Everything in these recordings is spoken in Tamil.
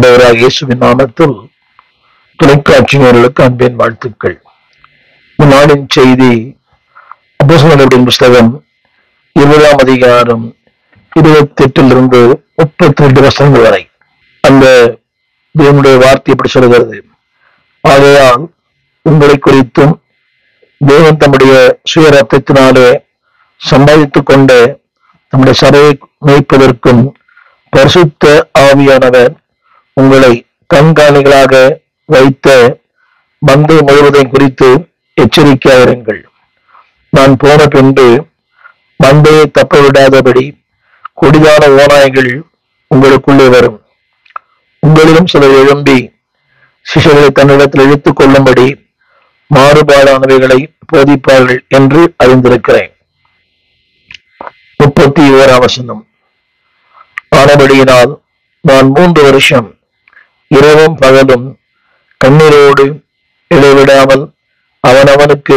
ஆண்டவராக இயேசுவின் நாமத்தில் தொலைக்காட்சியினர்களுக்கு அன்பின் வாழ்த்துக்கள். நாளின் செய்தி அப்போஸ்தலர்களுடைய புஸ்தகம் 20ஆம் அதிகாரம் 28 32 வசனங்கள் வரை. அந்த தேவனுடைய வார்த்தை எப்படி சொல்கிறது? ஆகையால் உங்களை குறித்தும் தேவன் தம்முடைய சுய ரத்தத்தினாலே சம்பாதித்துக் கொண்ட நம்முடைய சபையை மேய்ப்பதற்கும் பரிசுத்த ஆவியானவர் உங்களை கண்காணிகளாக வைத்த மந்தை முழுவதையும் குறித்து எச்சரிக்கையாயிருங்கள். நான் போன பின்பு மந்தையை தப்ப விடாதபடி கொடிதான ஓநாய்கள் உங்களுக்குள்ளே வரும். உங்களிலும் சிலர் எழும்பி சிஷ்யர்களை தன்னிடத்தில் இழுத்துக் கொள்ளும்படி மாறுபாடானவைகளை போதிப்பார்கள் என்று அறிந்திருக்கிறேன். 31ஆம் வசனம். ஆனபடியினால் நான் 3 வருஷம் இரவும் பகலும் கண்ணீரோடு இடைவிடாமல் அவனவனுக்கு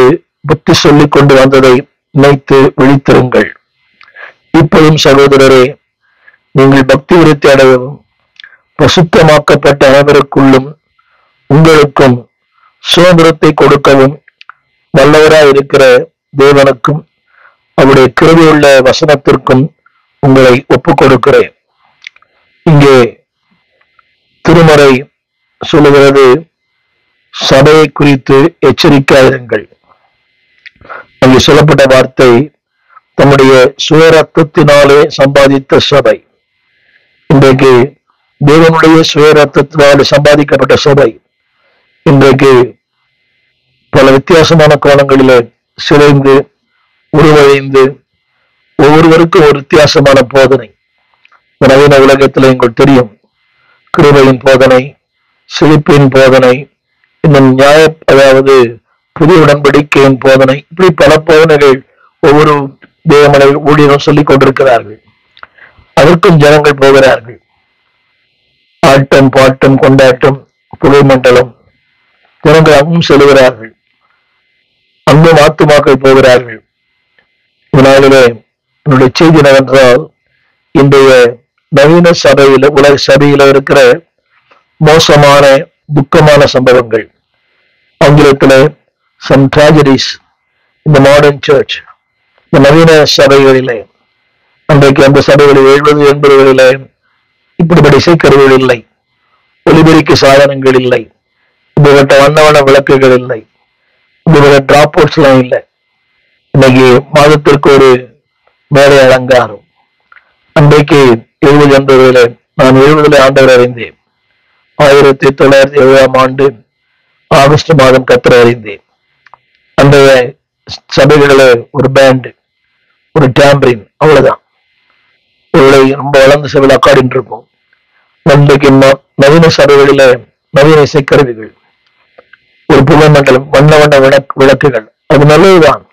புத்தி சொல்லிக் கொண்டு வந்ததை நினைத்து விழித்திருங்கள். இப்போதும் சகோதரரே, நீங்கள் பக்தி விருத்தி அடையவும் பசுத்தமாக்கப்பட்ட அனைவருக்குள்ளும் உங்களுக்கும் சுதந்திரத்தை கொடுக்கவும் வல்லவராய் இருக்கிற தேவனுக்கும் அவருடைய கிருபையுள்ள வசனத்திற்கும் உங்களை ஒப்புக் கொடுக்கிறேன். இங்கே திருமறை சொல்லுகிறது, சபையை குறித்து எச்சரிக்கையாயிருங்கள். அங்கே சொல்லப்பட்ட வார்த்தை தம்முடைய சுயரத்தத்தினாலே சம்பாதித்த சபை. இன்றைக்கு தேவனுடைய சுயரத்தத்தினாலே சம்பாதிக்கப்பட்ட சபை இன்றைக்கு பல வித்தியாசமான கோணங்களிலே சிதைந்து உருவடைந்து ஒவ்வொருவருக்கும் ஒரு வித்தியாசமான போதனை. நவீன உலகத்தில் எங்களுக்கு தெரியும், கிருபையின் போதனை, செழிப்பின் போதனை, இன்னும் அதாவது புதிய உடன்படிக்கையின் போதனை, இப்படி பல போதனைகள் ஒவ்வொரு தேவமலை ஊழியரும் சொல்லிக் கொண்டிருக்கிறார்கள். அதற்கும் ஜனங்கள் போகிறார்கள். ஆட்டம் பாட்டம் கொண்டாட்டம் புகைமண்டலம் ஜனங்கள் அங்கும் செல்கிறார்கள். அங்கும் ஆத்துமாக்கள் போகிறார்கள். இதனாலே என்னுடைய செய்தி என்னவென்றால், இன்றைய நவீன சபையில உலக சபையில இருக்கிற மோசமான துக்கமான சம்பவங்கள், ஆங்கிலத்தில் some tragedies in the modern church, இந்த நவீன சபைகளிலே, அன்றைக்கு அந்த சபைகளில் 70 80களிலே இப்படிப்பட்ட இசைக்கருவிகள் இல்லை, ஒலிபெருக்கி சாதனங்கள் இல்லை, இப்படிப்பட்ட வண்ண விளக்குகள் இல்லை, இப்படிப்பட்ட டிராப் அவுட்ஸ் எல்லாம் இல்லை. இன்னைக்கு மாதத்திற்கு ஒரு மேடை அலங்காரம். அன்றைக்கு 70 என்பதில் நான் 70 ஆண்டவர் அறிந்தேன். 1970ஆம் ஆண்டு ஆகஸ்ட் மாதம் கர்த்தரை அறிந்தேன். அந்த சபைகளில் ஒரு பேண்டு, ஒரு டேம்பரின், அவ்வளவுதான். ரொம்ப வளர்ந்த சபையில் அக்காடின் இருக்கும். அன்றைக்கு நவீன சபைகளில நவீன இசைக்கருவிகள், ஒரு புகைமண்டலம், வண்ண விளக்குகள், அது நல்லதுதான்.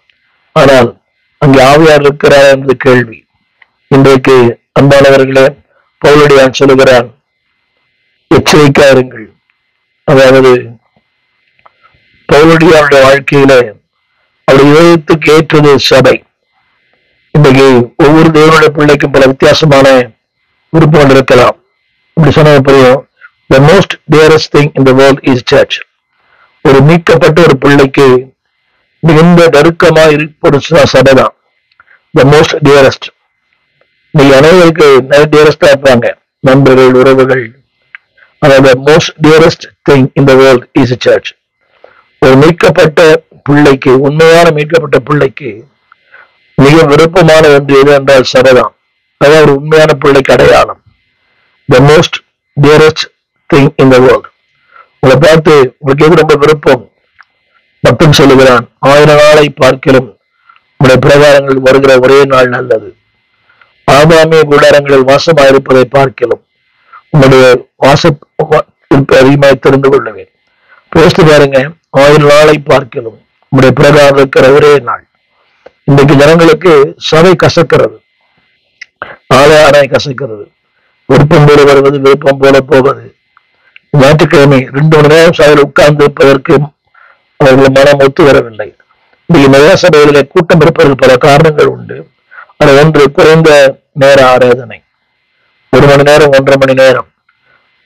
ஆனால் அங்கே ஆவியார் இருக்கிறார் என்பது கேள்வி. இன்றைக்கு அன்பானவர்களே, பவுலடியான் சொல்லுகிறான், எச்சரிக்கையாயிருங்கள். அதாவது பவுலடியானுடைய வாழ்க்கையில அவருடைய இதயத்துக்கு ஏற்றது சபை. இன்றைக்கு ஒவ்வொரு தேவனுடைய பிள்ளைக்கும் பல வித்தியாசமான விருப்பங்கள் இருக்கலாம். இப்படி சொன்ன புரியும். The most dearest thing in the world is church. ஒரு மீட்கப்பட்ட ஒரு பிள்ளைக்கு மிகுந்த நெருக்கமா இருப்பது சபை தான். The most dearest. நீங்க அனைவருக்கு டியரஸ்டா இருப்பாங்க, நண்பர்கள், உறவுகள். அதாவது most dearest thing in the world is a church. ஒரு மீட்கப்பட்ட பிள்ளைக்கு, உண்மையான மீட்கப்பட்ட பிள்ளைக்கு மிக விருப்பமான ஒன்று எது என்றால் சபைதான். அதாவது ஒரு உண்மையான பிள்ளைக்கு அடையாளம். The most dearest thing in the world. உங்களை பார்த்து உங்களுக்கு எது ரொம்ப விருப்பம்? பக்தன் சொல்லுகிறான், 1000 நாளை பார்க்கிலும் உங்களுடைய பிரகாரங்கள் வருகிற ஒரே நாள் நல்லது. ஆதாமிய கூடாரங்களில் வாசமாயிருப்பதை பார்க்கலாம் உங்களுடைய வாசத்திற்கு அதிகமாய் தெரிந்து கொள்ளுவேன். பேசிட்டு பாருங்க, 1000 நாளை பார்க்கலாம் உங்களுடைய பிரகாரம் இருக்கிற ஒரே நாள். இன்றைக்கு ஜனங்களுக்கு சபை கசக்கிறது, ஆலய கசக்கிறது, விருப்பம் போல வருவது, விருப்பம் போல போவது. ஞாயிற்றுக்கிழமை 2 மணி நேரம் சபையில் உட்கார்ந்து இருப்பதற்கு அவர்கள் மனம் ஒத்து வரவில்லை. இன்றைக்கு மெகா சபைகளிலே கூட்டம் இருப்பதற்கு பல காரணங்கள் உண்டு. அது ஒன்று, குறைந்த நேர ஆராதனை, 1 மணி நேரம் 1.5 மணி நேரம்.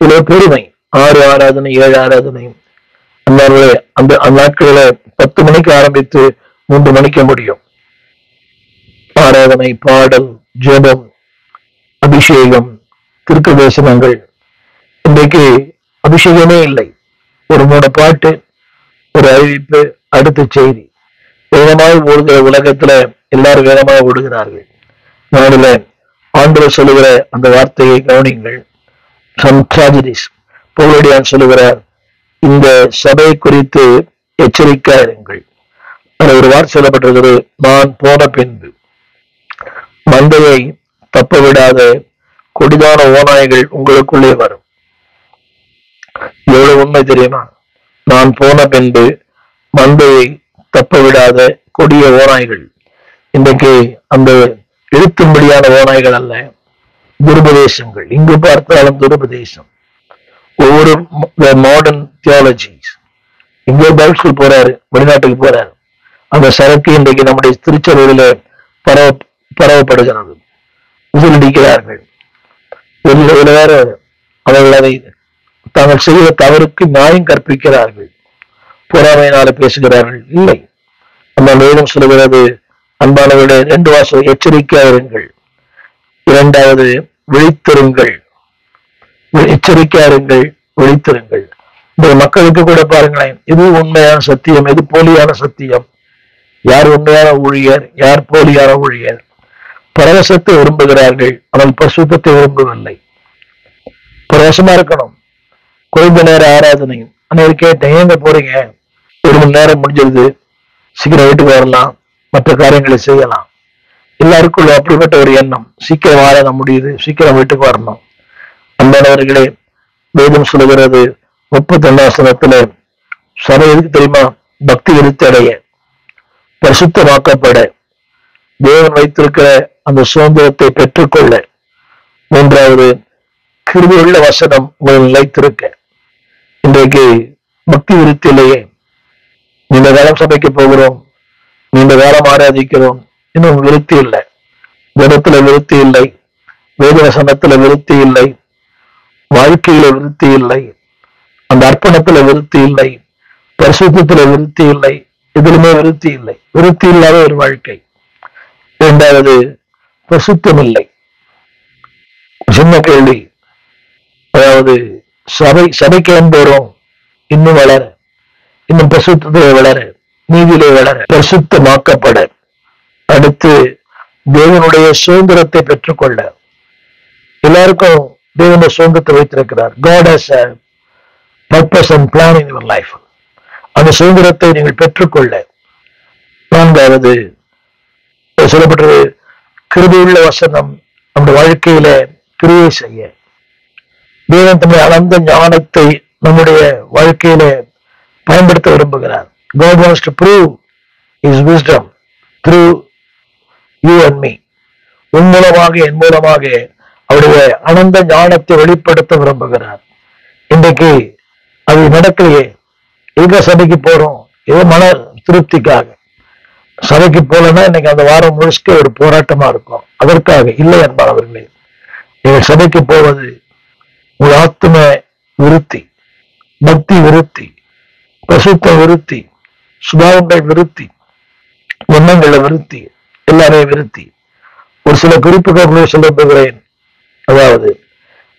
இவ்வளவு பெருமை. 6 ஆராதனை 7 ஆராதனை அந்த அந்த நாட்களில 10 மணிக்கு ஆரம்பித்து 3 மணிக்கு முடியும். ஆராதனை, பாடல், ஜெபம், அபிஷேகம், திருக்க தரிசனங்கள். இன்றைக்கு அபிஷேகமே இல்லை. ஒரு 3 பாட்டு, ஒரு அறிவிப்பு, அடுத்த செய்தி. வேகமாக ஓடுகிற உலகத்துல எல்லாரும் வேகமாக ஓடுகிறார்கள். நாடுல ஆண்டவர் சொல்லுகிற அந்த வார்த்தையை கவனிங்கள். Some tragedies. பவுலடியான் சொல்லுகிறார், இந்த சபை குறித்து எச்சரிக்கையா இருங்கள். அதில் ஒரு வார்த்தை சொல்லப்பட்டிருக்கிறது, நான் போன பின்பு மந்தையை தப்ப விடாத கொடிதான ஓநாய்கள் உங்களுக்குள்ளே வரும். எவ்வளவு உண்மை தெரியுமா? நான் போன பின்பு மந்தையை தப்ப விடாத கொடிய ஓநாய்கள். இன்றைக்கு அந்த எழுத்தும்படியான ஓநாய்கள் அல்ல, துருபதேசங்கள். இங்கு பார்த்தாலும் துருபதேசம். ஒவ்வொரு மாடர்ன் தியாலஜிஸ். இங்கே பைபிள் ஸ்கூல் போறாரு, வெளிநாட்டுக்கு போறாரு. அந்த சரக்கு இன்றைக்கு நம்முடைய திருச்சபையில பரவப்படுகிறது. விசிலடிக்கிறார்கள். வேற அவர்கள் அதை தாங்கள் செய்த தவறுக்கு நியாயம் கற்பிக்கிறார்கள். பொறாமையினால பேசுகிறார்கள். இல்லை, அந்த வேதம் சொல்லுகிறது, அன்பானவர்களே, 2 வாசல் எச்சரிக்கையாருங்கள். 2வது விழித்திருங்கள். எச்சரிக்கையாருங்கள், விழித்திருங்கள். இந்த மக்களுக்கு கூட பாருங்களேன், எது உண்மையான சத்தியம், எது போலியான சத்தியம், யார் உண்மையான ஊழியர், யார் போலியான ஊழியர். பரவசத்தை விரும்புகிறார்கள், ஆனால் பரிசுத்தத்தை விரும்பவில்லை. பரவசமா இருக்கணும். குறைந்த நேர ஆராதனை. அன்னைக்கு கேட்டேன், எங்க போறீங்க? 1 மணி நேரம் முடிஞ்சிருது, சீக்கிரம் வீட்டுக்கு வரலாம், மற்ற காரியங்களை செய்யலாம். எல்லாருக்குள்ள அப்படிப்பட்ட ஒரு எண்ணம். சீக்கிரம் ஆராதனை முடியுது, சீக்கிரம் வீட்டுக்கு வரணும். அன்பானவர்களே, வேதம் சொல்லுகிறது 31 சபை எதுக்கு தெரியுமா? பக்தி விருத்தி அடைய, பரிசுத்தமாக்கப்பட, தேவன் வைத்திருக்கிற அந்த சுதந்திரத்தை பெற்றுக்கொள்ள. 3வது கிருபையுள்ள வசனம் உங்களை நிலைத்திருக்க. இன்றைக்கு பக்தி விருத்தியிலேயே நீண்ட காலம் சபைக்கு போகிறோம், நீண்ட காலம் ஆராதிக்கிறோம், இன்னும் விருத்தி இல்லை. ஜபத்துல விருத்தி இல்லை, வேத வசனத்துல விருத்தி இல்லை, வாழ்க்கையில விருத்தி இல்லை, அந்த அர்ப்பணத்துல விருத்தி இல்லை, பரிசுத்தத்துல விருத்தி இல்லை, எதிலுமே விருத்தி இல்லை. விருத்தி இல்லாத ஒரு வாழ்க்கை. 2வது பரிசுத்தம் இல்லை. சின்ன கேள்வி. அதாவது சபைக்கு போறோம், இன்னும் வளர, இன்னும் பரிசுத்தத்திலே வளர, நீதியிலே வளர, பரிசுத்தமாக்கப்பட, அடுத்து தேவனுடைய சுதந்திரத்தை பெற்றுக்கொள்ள. எல்லாருக்கும் தேவனுடைய சுதந்திரத்தை வைத்திருக்கிறார். God has a purpose and plan in your life. அந்த சுதந்திரத்தை நீங்கள் பெற்றுக்கொள்ள. 4வது சொல்லப்பட்டது, கிருபையுள்ள வசனம் நம்முடைய வாழ்க்கையில கிரியை செய்ய. தேவன் தம்முடைய அளந்த ஞானத்தை நம்முடைய வாழ்க்கையில பயன்படுத்த விரும்புகிறார். God wants to prove his wisdom through you and me. உன் மூலமாக, என் மூலமாக அவருடைய அனந்த ஞானத்தை வெளிப்படுத்த விரும்புகிறார். இன்றைக்கு அது நடக்கலையே. எங்க சபைக்கு போறோம்? ஏதோ மன திருப்திக்காக. சபைக்கு போலன்னா இன்னைக்கு அந்த வாரம் முழுக்க ஒரு போராட்டமா இருக்கும். அதற்காக இல்லை என்பவர்களே. நீங்கள் சபைக்கு போவது உங்கள் ஆத்ம விருத்தி, பக்தி விருத்தி, பசுத்த விருத்தி, சுபாவங்கள் விருத்தி, எண்ணங்கள விருத்தி, எல்லாமே விருத்தி. ஒரு சில குறிப்புகளை சொல்ல போகிறேன். அதாவது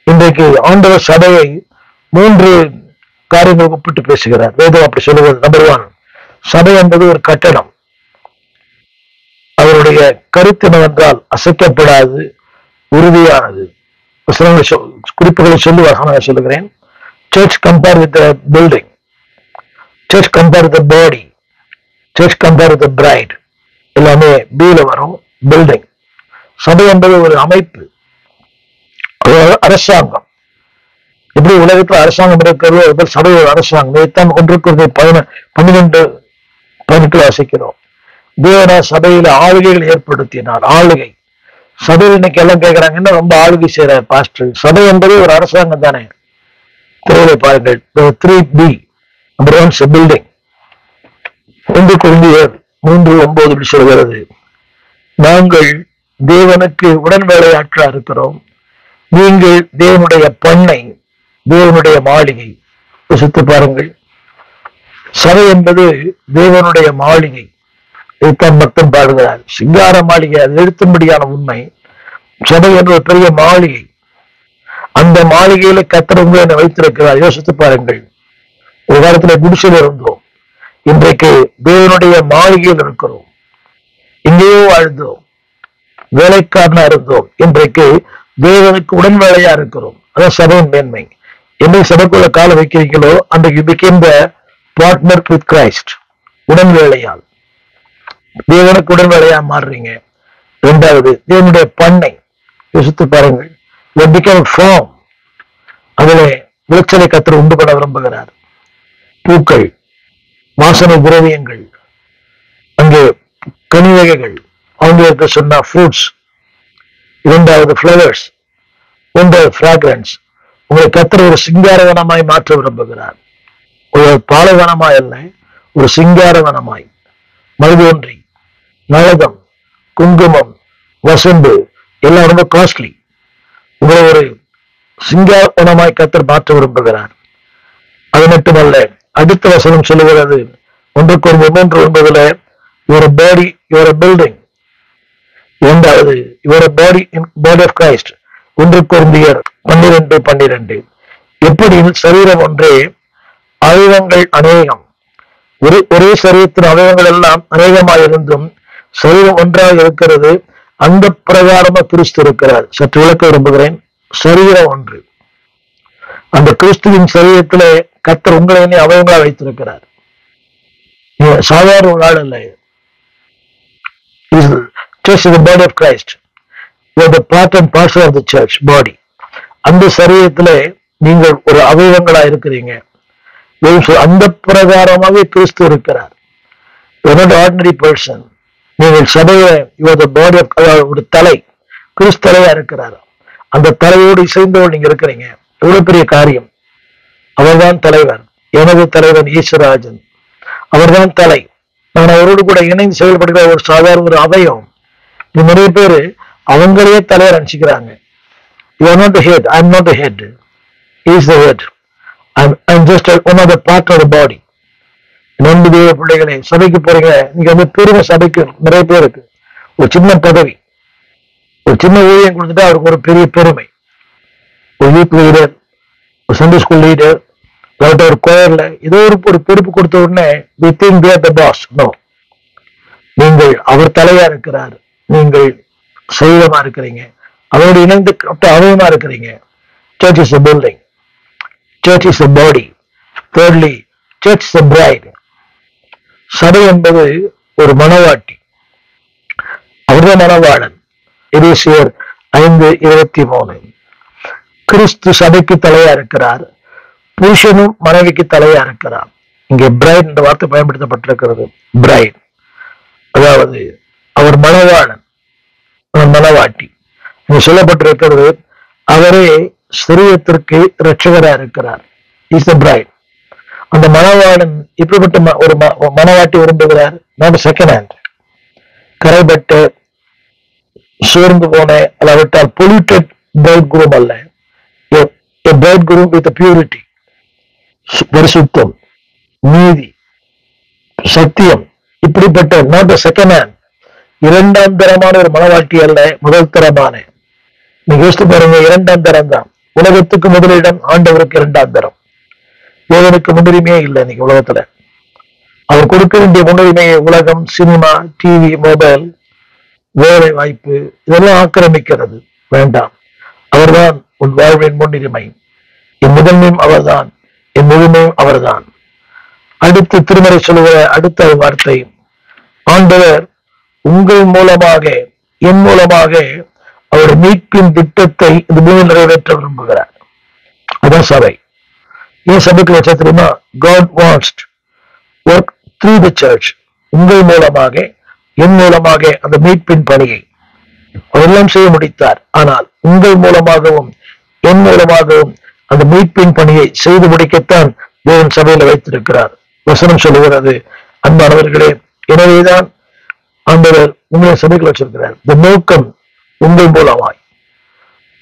இன்றைக்கு ஆண்டவர் சபையை 3 காரியங்கள் ஒப்பிட்டு பேசுகிறார். வேதம் அப்படி சொல்லுவது. நம்பர் 1, சபை என்பது ஒரு கட்டடம். அவருடைய கருத்து என்னவென்றால் அசைக்கப்படாது, உறுதியானது. குறிப்புகளை சொல்லுவாங்க, சொல்லுகிறேன். Church compare with building, church compare with body, church compare with bride, எல்லாமே பீல வரும். பில்டிங். சபை என்பது ஒரு அமைப்பு, அரசாங்கம். எப்படி உலகத்துல அரசாங்கம் இருக்கிறதோ சபை ஒரு அரசாங்கம். இதைத்தான் ஒன்றுக்கு 12 வாசிக்கிறோம். தேவனா சபையில ஆளுகைகள் ஏற்படுத்தினார். ஆளுகை சபையில் இன்னைக்கு எல்லாம் கேட்கிறாங்கன்னா ரொம்ப ஆளுகை செய்யறார் பாஸ்டர். சபை என்பது ஒரு அரசாங்கம் தானே. குறைவை பாருங்கள். 3B. Number 1 building. 1 கொரிந்தியர் 3:9 இப்படி சொல்கிறது, நாங்கள் தேவனுக்கு உடன் வேலையாற்றா இருக்கிறோம், நீங்கள் தேவனுடைய பண்ணை, தேவனுடைய மாளிகை. யோசித்து பாருங்கள், சபை என்பது தேவனுடைய மாளிகை. இதைத்தான் பக்தன் பாடுகிறார். சிங்கார மாளிகை, அது எழுத்தும்படியான உண்மை. சபை என்ற ஒரு பெரிய மாளிகை. அந்த மாளிகையில கர்த்தர் உங்களை வைத்திருக்கிறார். யோசித்து பாருங்கள், ஒரு காலத்துல குடிசையில் இருந்தோம், இன்றைக்கு தேவனுடைய மாளிகையில் இருக்கிறோம். எங்கேயோ வாழ்ந்தோம், வேலைக்காரனா இருந்தோம், இன்றைக்கு தேவனுக்கு உடன் வேலையா இருக்கிறோம். அதான் சபையின் மேன்மை. என்னை சபைக்குள்ள கால வைக்கிறீங்களோ அன்றைக்கு became the partner with Christ. உடன் வேலையால் தேவனுக்கு உடன் வேலையா மாறுறீங்க. இரண்டாவது, தேவனுடைய பண்ணை. யோசித்து பாருங்கள், ஃபார்ம். அதிலே விளைச்சலை கர்த்தர் உண்டு பண்ண விரும்புகிறார். பூக்கள், வாசனை திரவியங்கள், அங்கே கனி வகைகள், ஆங்கிலத்தில் சொன்னா ஃப்ரூட்ஸ். இரண்டாவது ஃபிளவர்ஸ், ஒன்றாவது ஃப்ராக்ரன்ஸ். உங்களை கர்த்தர் ஒரு சிங்காரவனமாய் மாற்ற விரும்புகிறார். ஒரு பாலைவனமாய் அல்ல, ஒரு சிங்காரவனமாய். மருதொன்றி, நளதம், குங்குமம், வசம்பு எல்லாம் ரொம்ப காஸ்ட்லி. உங்களை ஒரு சிங்காரவனமாய் கர்த்தர் மாற்ற விரும்புகிறார். அது மட்டுமல்ல, அடுத்த வசனம் சொல்லுகிறது 1 Corinthians 3:9, your body, your building. இரண்டாவது, your body of Christ. 1 Corinthians 12:12. எப்படி சரீரம் ஒன்றே, அவயவங்கள் அநேகம். ஒரே சரீரத்தின் அவயவங்கள் எல்லாம் அநேகமாக இருந்தும் சரீரம் ஒன்றாக இருக்கிறது. அந்த பிரகாரமா கிறிஸ்து இருக்கிறார். சற்று விளக்க விரும்புகிறேன். சரீரம் ஒன்று. அந்த கிறிஸ்துவின் சரீரத்திலே கர்த்தர் உங்களை அவயவங்களா வைத்திருக்கிறார். சாதாரண ஒரு ஆள் அல்ல. Church is the body of Christ. You are the part and parcel of the church body. அந்த சரீரத்திலே நீங்கள் ஒரு அவயவங்களா இருக்கிறீங்க. அந்த பிரகாரமாக கிறிஸ்து இருக்கிறார். You are not an ordinary person. நீங்கள் சபையில you are the body of, ஒரு தலை, கிறிஸ்து தலையா இருக்கிறார். அந்த தலையோடு இசைந்தோடு நீங்க இருக்கிறீங்க. எவ்வளவு பெரிய காரியம். அவர்தான் தலைவர். எனது தலைவன் ஈஸ்வராஜன், அவர்தான் தலை. நான் அவரோடு கூட இணைந்து செயல்படுகிற ஒரு சாதாரண ஒரு அவயம். நிறைய பேரு அவங்களையே தலையை நினைச்சுக்கிறாங்க. You are not the head. I am not the head. He is the head. I am just one of the part of the body. நன்றி தேவ பிள்ளைகளே, சபைக்கு போறீங்க, நீங்க பெருமை. சபைக்கு நிறைய பேருக்கு ஒரு சின்ன பதவி, ஒரு சின்ன ஊழியம் கொடுத்துட்டா அவருக்கு ஒரு பெரிய பெருமை. ஒரு யூத் லீடர், ஒரு சண்டே ஸ்கூல் லீடர், ஒரு கோயர்ல ஏதோ ஒரு பொறுப்பு கொடுத்த உடனே we think they are the boss. No. நீங்கள் அவர் தலையா இருக்கிறார். நீங்கள் சைவமா இருக்கிறீங்க. அவரோடு இணைந்து அவயமா இருக்கிறீங்க. Church is a building. Church is a body. Thirdly, church is a bride. சபை என்பது ஒரு மணவாட்டி. அவர்தான் மணவாளன். எபேசியர் 5:23. கிறிஸ்து சபைக்கு தலையா இருக்கிறார். புருஷனும் மனைவிக்கு தலையா இருக்கிறார். இங்கே பிரைட் என்ற வார்த்தை பயன்படுத்தப்பட்டிருக்கிறது. பிரைட் அதாவது அவர் மணவாளன், அவர் மணவாட்டி. இங்க சொல்லப்பட்டிருக்கிறது அவரே சரீரத்திற்கு இரட்சகரா இருக்கிறார். Is the bride. அந்த மணவாளன் இப்படிப்பட்ட ஒரு மணவாட்டி விரும்புகிறார். நாட் செகண்ட் ஹேண்ட், கரைபட்ட சோர்ந்து போன, அல்லாவிட்டால் பொல்யூட்டட் பிரைட் குரூம் அல்ல. பிரைட் குரூம் வித் பியூரிட்டி, பரிசுத்தம், நீதி, சத்தியம். இப்படிப்பட்ட நாட் செகண்ட் ஹேண்ட், இரண்டாம் தரமான ஒரு மனவாட்டி அல்ல, முதல் தரமான. நீங்க யோசித்து பாருங்க, இரண்டாம் தரம் தான். உலகத்துக்கு முதலிடம், ஆண்டவருக்கு இரண்டாம் தரம். தேவனுக்கு முன்னுரிமையே இல்லை இன்னைக்கு உலகத்துல. அவர் கொடுக்க வேண்டிய முன்னுரிமையை உலகம், சினிமா, டிவி, மொபைல், வேலை வாய்ப்பு இதெல்லாம் ஆக்கிரமிக்கிறது. வேண்டாம். அவர்தான் உன் வாழ்வின் முன்னுரிமை. என் முதன்மையும் அவர்தான், என் முழுமையும் அவர்தான். அடுத்து திருமறை சொல்லுகிற அடுத்த வார்த்தை, ஆண்டவர் உங்கள் மூலமாக, என் மூலமாக அவர் மீட்பின் திட்டத்தை இந்த பூமியில் நிறைவேற்ற விரும்புகிறார். அதான் சபை. ஏன் சபைக்கு வச்சா தெரியுமா? God wants to work through the church. உங்கள் மூலமாக, என் மூலமாக அந்த மீட்பின் பணியை அவரெல்லாம் செய்ய முடித்தார். ஆனால் உங்கள் மூலமாகவும் என் மூலமாகவும் அந்த மீட்பின் பணியை செய்து முடிக்கத்தான் தேவன் சபையில வைத்திருக்கிறார். வசனம் சொல்லுகிறது, அன்பானவர்களே, எனவேதான் ஆண்டவர் உங்களை சபைக்கு வச்சிருக்கிறார். இந்த நோக்கம் உங்கள் மூலமாய்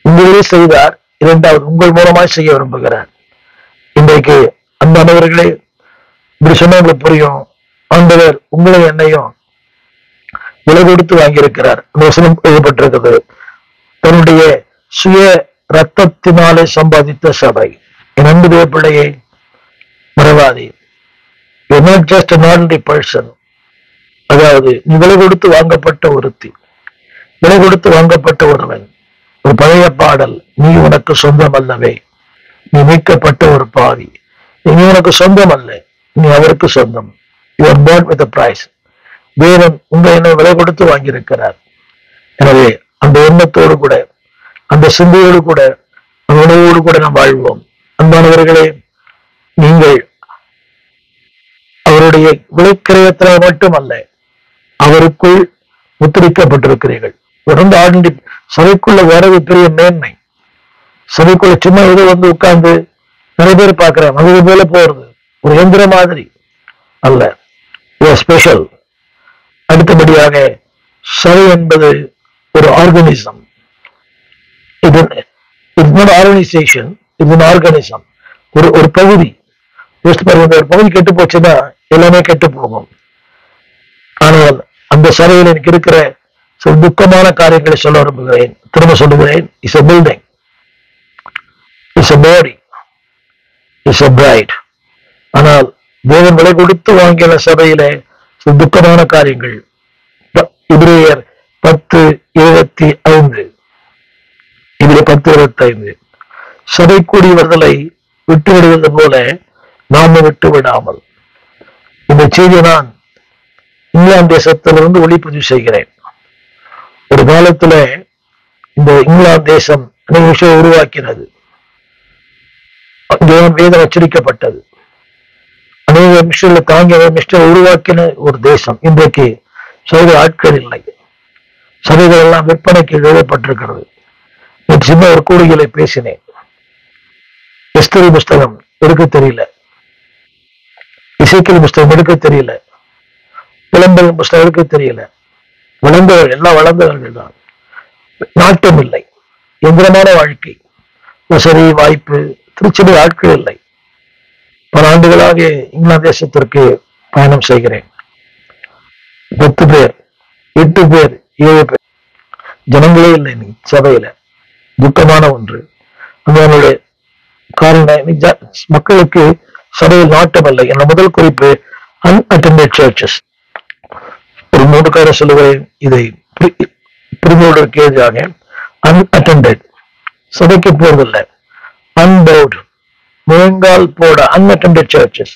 உங்களே செய்தார். இரண்டாவது, உங்கள் மூலமாய் செய்ய விரும்புகிறார். இன்றைக்கு அன்பானவர்களே, இப்படி சொன்னா உங்களுக்கு புரியும். ஆண்டவர் உங்களை என்னையும் விலை கொடுத்து வாங்கியிருக்கிறார். அந்த வசனம் எழுதப்பட்டிருக்கிறது, தன்னுடைய சுய ரத்தத்தினாலே சம்பாதித்த சபை. என் அன்பு தேவ பிள்ளையை மறவாதே. You not just an ordinary person. அதாவது நீ விலை கொடுத்து வாங்கப்பட்ட ஒருத்தி, விலை கொடுத்து வாங்கப்பட்ட ஒருவன். ஒரு பழைய பாடல், நீ உனக்கு சொந்தம் அல்லவே, நீ மீட்கப்பட்ட ஒரு பாவி. நீ உனக்கு சொந்தம் அல்ல, நீ அவருக்கு சொந்தம். You are bought with a price. தேவன் உங்க என்ன விலை கொடுத்து வாங்கியிருக்கிறார். எனவே அந்த எண்ணத்தோடு கூட, அந்த சிந்தையோடு கூட, அந்த உணவோடு கூட நாம் வாழ்வோம். அன்பானவர்களே, நீங்கள் அவருடைய விலைக்கிரயத்தினால் மட்டுமல்ல, அவருக்குள் முத்திரிக்கப்பட்டிருக்கிறீர்கள். தொடர்ந்து ஆண்டு சபைக்குள்ள வரவு பெரிய மேன்மை. சபைக்குள்ள சும்மா ஏதோ வந்து உட்கார்ந்து நிறைய பேர் பார்க்கிறாங்க, அது போல போறது ஒரு எந்திர மாதிரி அல்ல, ஸ்பெஷல். அடுத்தபடியாக சபை என்பது ஒரு ஆர்கனிசம். இது ஆர்கனைசேஷன், இது ஆர்கனிசம், ஒரு பகுதி. ஒரு பகுதி கெட்டு போச்சுன்னா எல்லாமே கெட்டு போகும். ஆனால் அந்த சபையில் எனக்கு இருக்கிற சில துக்கமான காரியங்களை சொல்ல விரும்புகிறேன். திரும்ப சொல்லுகிறேன், it's a building, it's a body, it's a bride. ஆனால் தேவன் விலை கொடுத்து வாங்கிய சபையிலே சில துக்கமான காரியங்கள். எபிரேயர் 10:25, இதில் 10:25, சபை கூடியவர்களை விட்டு விடுவது போல நாம விட்டு விடாமல். இந்த செய்தியை நான் இங்கிலாந்து தேசத்திலிருந்து ஒளிப்பதிவு செய்கிறேன். ஒரு காலத்துல இந்த இங்கிலாந்து தேசம் அநேக விஷயம் உருவாக்கினது. வேதம் அச்சரிக்கப்பட்டது. அநேக மிஷன்ல தாங்கிய மிஷன் உருவாக்கின ஒரு தேசம். இன்றைக்கு சபை ஆட்கள் இல்லை. சபைகள் எல்லாம் விற்பனைக்கு எழுதப்பட்டிருக்கிறது. சின்ன ஒரு கூடுதலை பேசினேன். எஸ்தரி புஸ்தகம் எடுக்க தெரியல, இசைக்கல் புஸ்தகம் எடுக்க தெரியல, விளம்பர புஸ்தகம் எடுக்க தெரியல. வளர்ந்தவர்கள் எல்லாம் வளர்ந்தவர்கள் தான். நாட்டம் இல்லை, எந்திரமான வாழ்க்கை, வசதி வாய்ப்பு. திருச்சபை ஆட்கள் இல்லை. பல ஆண்டுகளாக இங்கிலாந்து தேசத்திற்கு பயணம் செய்கிறேன். 10 பேர், 8 பேர், 7 பேர், ஜனங்களே இல்லை நீ சபையில. துக்கமான ஒன்று. அதனுடைய காரணம், மக்களுக்கு சபையில் நாட்டம் இல்லை. என்ற முதல் குறிப்பு அன்அட்டெண்டட் சர்ச்சஸ். ஒரு 3 காரம் சொல்லுகிறேன், இதை புரிந்துகொள்வதற்கு எதிராக. அன்அட்டெண்டட், சபைக்கு போவதில்லை. அன்பவுட், முழங்கால் போட அன்அட்டெண்டட் சர்ச்சஸ்.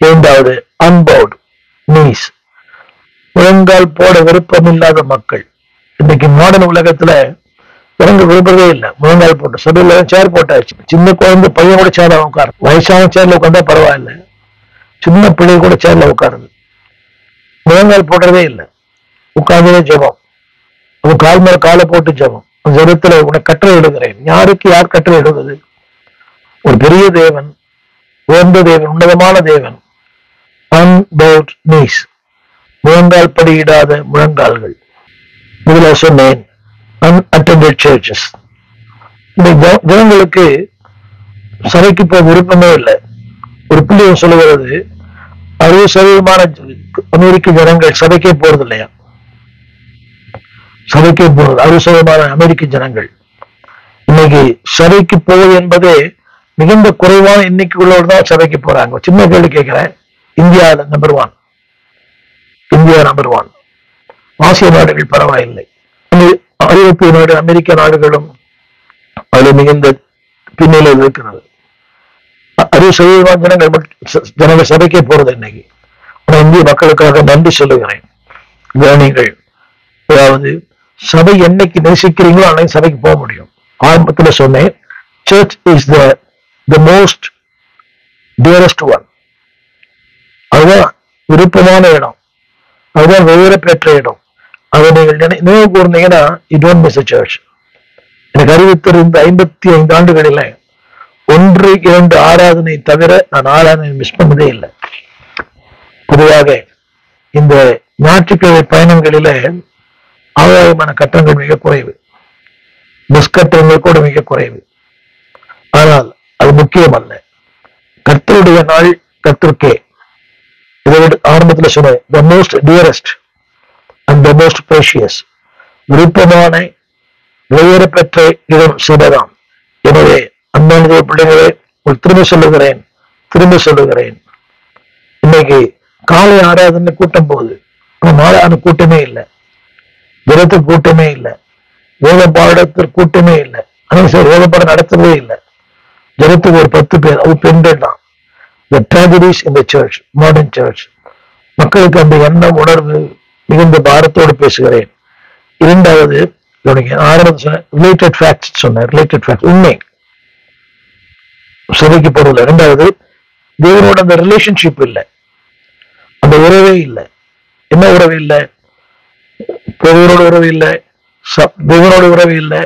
2வது அன்பவுட் நீஸ், முழங்கால் போட விருப்பம் இல்லாத மக்கள். இன்னைக்கு மாடர்ன் உலகத்துல இறங்க விரும்பவே இல்லை. முழங்கால் போட்டு சபையில சேர் போட்டாச்சு. சின்ன குழந்தை பையன் கூட சேர்ல உட்காரு, வயசான சேர்ல உட்காந்தா பரவாயில்ல, சின்ன பிள்ளை கூட சேர்ல உட்காருது. முழங்கால் போடுறதே இல்லை, உட்கார்ந்ததே ஜெபம். அவன் கால் மேல காலை போட்டு ஜெபம். ஜெபத்துல உனக்கு கட்டளை எழுதுகிறேன். யாருக்கு யார் கட்டளை எழுதுவது? ஒரு பெரிய தேவன், உயர்ந்த தேவன், உன்னதமான தேவன். அன்பவுட் நீஸ், முழங்கால் படியிடாத முழங்கால்கள். இதுல சொன்னேன் unattended churches. இந்த ஜனங்களுக்கு சபைக்கு போக விருப்பமே இல்லை. ஒரு பிள்ளையும் சொல்லுகிறது, 60% அமெரிக்க ஜனங்கள் சபைக்கே போறது இல்லையா? சபைக்கே போறது 60% அமெரிக்க ஜனங்கள். இன்னைக்கு சபைக்கு போவது என்பதே மிகுந்த குறைவான எண்ணிக்கையுள்ளவர் தான் சபைக்கு போறாங்க. சின்ன கேள்வி கேட்கிறேன், இந்தியாவில் நம்பர் 1, இந்தியா நம்பர் 1. ஆசிய நாடுகள் பரவாயில்லை. ஐரோப்பிய நாடு, அமெரிக்க நாடுகளும் அதில் மிகுந்த பின்னிலையில் இருக்கிறது. 60% ஜனங்கள் சபைக்கே போறது இன்னைக்கு. ஆனால் இந்திய மக்களுக்காக நன்றி சொல்லுகிறேன். கவனிங்கள், அதாவது சபை என்னைக்கு நேசிக்கிறீங்களோ அன்னைக்கு சபைக்கு போக முடியும். ஆரம்பத்தில் சொன்னேன், church is the most dearest one. அதுதான் விருப்பமான இடம், அதுதான் வேற பெற்ற இடம். அதை நீங்கள் நினைவு கூர்ந்தீங்கன்னா you don't miss a church. எனக்கு அறிவித்திருந்த 55 ஆண்டுகளில் 1-2 ஆராதனை தவிர நான் ஆராதனை மிஸ் பண்ணதே இல்லை. பொதுவாக இந்த ஞாயிற்றுக்கிழமை பயணங்களில ஆதாயமான கட்டணங்கள் மிக குறைவு, பஸ் கட்டணங்கள் கூட மிக குறைவு. ஆனால் அது முக்கியம் அல்ல. கர்த்தருடைய நாள் கர்த்தருக்கே. இதை ஆரம்பத்தில் சொன்ன the most dearest and the most precious, விருப்பமான விலையேற பெற்ற இடம் சபைதான். எனவே அன்பான பிள்ளைகளே, திரும்ப சொல்லுகிறேன், இன்னைக்கு காலை ஆராதனை கூட்டம் போகுது, மாறான கூட்டமே இல்லை, தினத்துக்கு கூட்டமே இல்லை, வேத பாடத்திற்கு கூட்டமே இல்லை, ஆனால் வேத பாடம் நடத்தவே இல்லை. ஜனத்துக்கு ஒரு 10 பேர், அது பெண்கள் தான். The tragedies in the church, modern church. மக்களுக்கு அந்த எண்ணம் உணர்வு மிகுந்த பாரத்தோடு பேசுகிறேன். இரண்டாவது, ரிலேட்டட் ஃபேக்ட்ஸ் சொன்னேன். ரிலேட்டட் ஃபேக்ட்ஸ் உண்மை சபைக்கு போறதில்லை. இரண்டாவது, தேவனோட அந்த ரிலேஷன்ஷிப் இல்லை, அந்த உறவே இல்லை. என்ன உறவு இல்லை? தேவனோட உறவு இல்லை, தேவனோட உறவு இல்லை.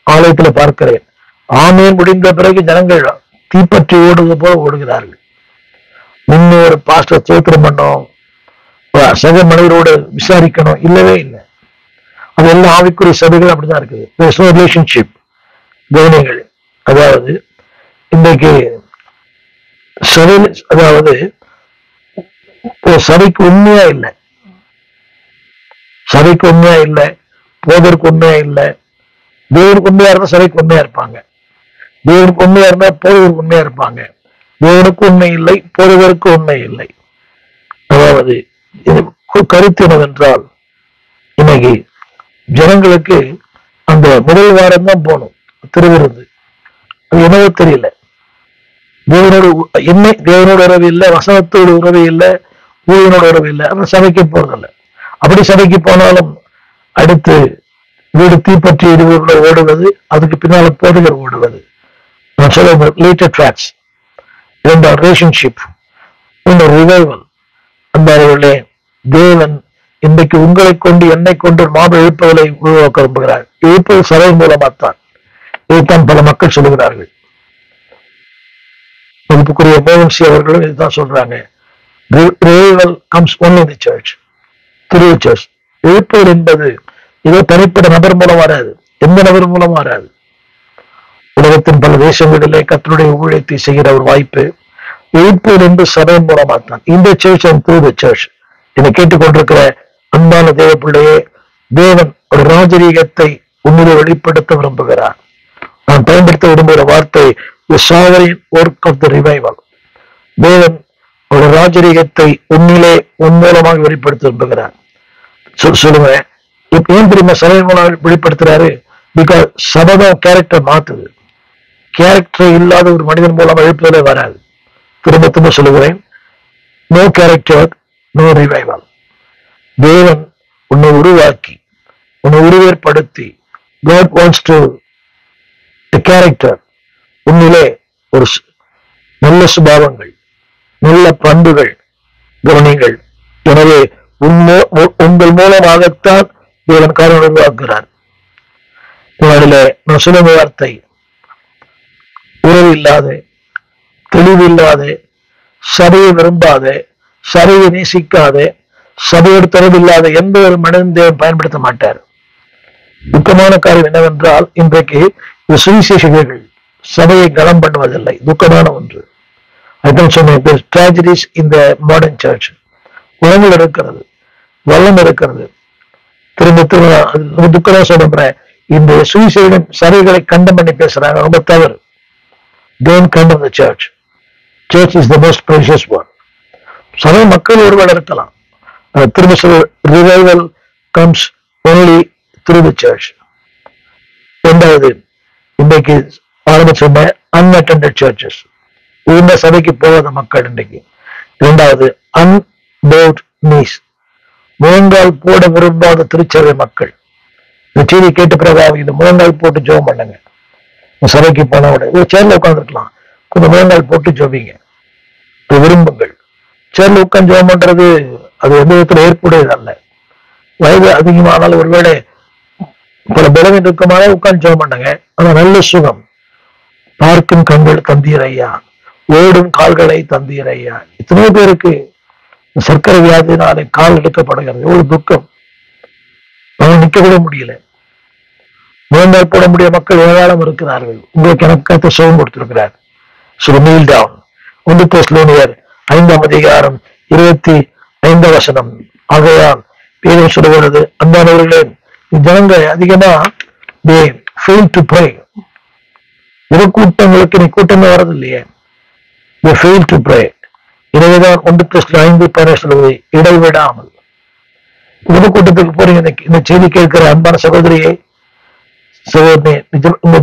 ஆலயத்துல பார்க்கிறேன், ஆமேன் முடிந்த பிறகு ஜனங்கள் தீப்பற்றி ஓடுவது போல ஓடுகிறார்கள். முன்னோரு பாஸ்டர் ஸ்தோத்திரம் பண்ணோம், சக மனிதரோடு விசாரிக்கணும், இல்லவே இல்லை. அது எல்லாம் ஆவிக்குரிய சபைகள் அப்படிதான் இருக்குது. ரிலேஷன்ஷிப் கவனிகள். அதாவது இன்றைக்கு சபை, அதாவது சபைக்கு உண்மையா இல்லை, சபைக்கு உண்மையா இல்லை, போதற்கு உண்மையா இல்லை. தேவனுக்கு உண்மையா இருந்தா சபைக்கு உண்மையா இருப்பாங்க, தேவனுக்கு உண்மையா இருந்தா போதவருக்கு உண்மையா இருப்பாங்க. தேவனுக்கு உண்மை இல்லை, போதவருக்கு உண்மை இல்லை. அதாவது கருத்து என்னவென்றால், இன்னைக்கு ஜனங்களுக்கு அந்த முதல் வாரம் தான் போகணும் திருவிருந்து. அது என்னவோ தெரியல, தேவனோடு என்ன, தேவனோட உறவு இல்லை, வசனத்தோடு உறவு இல்லை, ஊழியனோட உறவு இல்லை, அந்த சபைக்கு போறதில்லை. அப்படி சபைக்கு போனாலும் அடுத்து வீடு தீப்பற்றி எரிவுகளோட ஓடுவது, அதுக்கு பின்னால போதுகர் ஓடுவது. நான் சொல்ல ரிலேட்டட் ட்ராக்ஸ். இரண்டாவது ரிலேஷன்ஷிப், இன்னொரு ரிவைவல். அந்த தேவன் இன்றைக்கு உங்களை கொண்டு என்னை கொண்டு மாபெரும் எழுப்புதலை உருவாக்க விரும்புகிறார். எழுப்பது சபை மூலமாத்தான். இதைத்தான் பல மக்கள் சொல்லுகிறார்கள். மதிப்புக்குரிய மோகன்சி அவர்களும் இதுதான் சொல்றாங்க. Revival comes only in the search, through the search. எழுப்புதல் என்பது ஏதோ தனிப்பட்ட நபர் மூலம் வராது, எந்த நபர் மூலம் வராது. உலகத்தின் பல தேசங்களிலே கர்த்தருடைய ஊழியத்தை செய்கிற ஒரு வாய்ப்பு எழுப்புதல் என்று சபை மூலமாத்தான். இந்த church and through the church. என்னை கேட்டுக்கொண்டிருக்கிற அன்பான தேவ பிள்ளையே, தேவன் ஒரு ராஜரீகத்தை உண்மையை வெளிப்படுத்த விரும்புகிறார். நான் பயன்படுத்த விரும்புகிற வார்த்தை the sovereign work of the revival. தேவன் ஒரு ராஜரீகத்தை உன்னிலே உன் மூலமாக வெளிப்படுத்த விரும்புகிறார். சொல்லுங்க, இப்ப ஏன் தெரியுமா சபை மூலம் வெளிப்படுத்துறாரு? Because Sabatham character மாத்துது. கேரக்டர் இல்லாத ஒரு மனிதன் மூலம் எழுப்புதலே வராது. திரும்ப திரும்ப சொல்லுகிறேன், நோ கேரக்டர் நோ ரிவைவல். தேவன் உன்னை உருவாக்கி உன்னை உருவேற்படுத்தி, God wants to a character, உன்னிலே ஒரு நல்ல சுபாவங்கள், நல்ல பண்புகள் கவனிங்கள். எனவே உங்கள் மூலமாகத்தான் தேவன் காரணம் உருவாக்குகிறார். நான் சொல்லும் வார்த்தை, உறவு இல்லாத, தெளிவு இல்லாத, சபையை விரும்பாத, சபையை நேசிக்காத, சபையோடு தொடர்பு இல்லாத எந்த ஒரு மனிதன் தேவன் பயன்படுத்த மாட்டார். துக்கமான காரியம் என்னவென்றால், இன்றைக்கு சுவிசேஷகர்கள் சபையை கனம் பண்ணுவதில்லை. துக்கமான ஒன்று. அதுதான் சொன்னேன், tragedies in the modern church. குணங்கள் இருக்கிறது, வல்லம் இருக்கிறது. திரும்ப திரும்ப துக்கம் சொல்றேன். இந்த சுவிசேஷம் சபைகளை கண்டம் பண்ணி பேசுறாங்க, ரொம்ப தவறு. Don't condemn the church. Church is the most precious one. சபை மக்கள் ஒருவேளை இருக்கலாம். திரும்ப சொல்ல, revival comes only through the church. இரண்டாவது, இன்றைக்கு ஆரம்ப சொன்ன unattended churches, இந்த சபைக்கு போகாத மக்கள் இன்றைக்கு. இரண்டாவது, unbowed knees, முழங்கால் போட விரும்பாத திருச்சபை மக்கள். இந்த செய்தி கேட்ட பிறகு இந்த முழங்கால் போட்டு ஜெபம் பண்ணுங்க. சபைக்கு போன உடனே ஒரு சேர்ல உட்காந்துருக்கலாம், கொஞ்சம் முழங்கால் போட்டு ஜெபிங்க, விரும்புங்கள். சேர்ல உட்காந்து ஜெபம் பண்றது அது எந்த விதத்துல ஏற்புடையது அல்ல. வயது அதிகமானாலும் ஒருவேளை பல பலவீனம் இருக்குமான உட்காந்து ஜெபம் பண்ணுங்க. ஆனா நல்ல சுகம். பார்க்கும் கண்கள் தந்தீர் ஐயா, ஓடும் கால்களை தந்தீர் ஐயா. இத்தனை பேருக்கு சர்க்கரை வியாதினாலே கால் எடுக்கப்படுகிறது. எவ்வளவு துக்கம். அவன் நிக்க கூட முடியல. முழங்கால் போட முடிய மக்கள் ஏராளம் இருக்கிறார்கள். உங்களுக்கு எனக்கு சுகம் கொடுத்திருக்கிறார். So kneel down. 1 தெசலோனியர் 5:25 ஆகையால் வேதம் சொல்லுகிறது, அன்பானவர்களே, ஜனங்க அதிகமா they fail to pray. கூட்டங்களுக்கு நீ கூட்டமே வரது இல்லையே, they fail to pray. எனவேதான் 1 தெசலோனியர் 5:15 சொல்லுவது, இடைவிடாமல். கூட்டத்துக்கு போறீங்க, இந்த செய்தி கேட்கிற அன்பான சகோதரியை சகோதரி, உங்க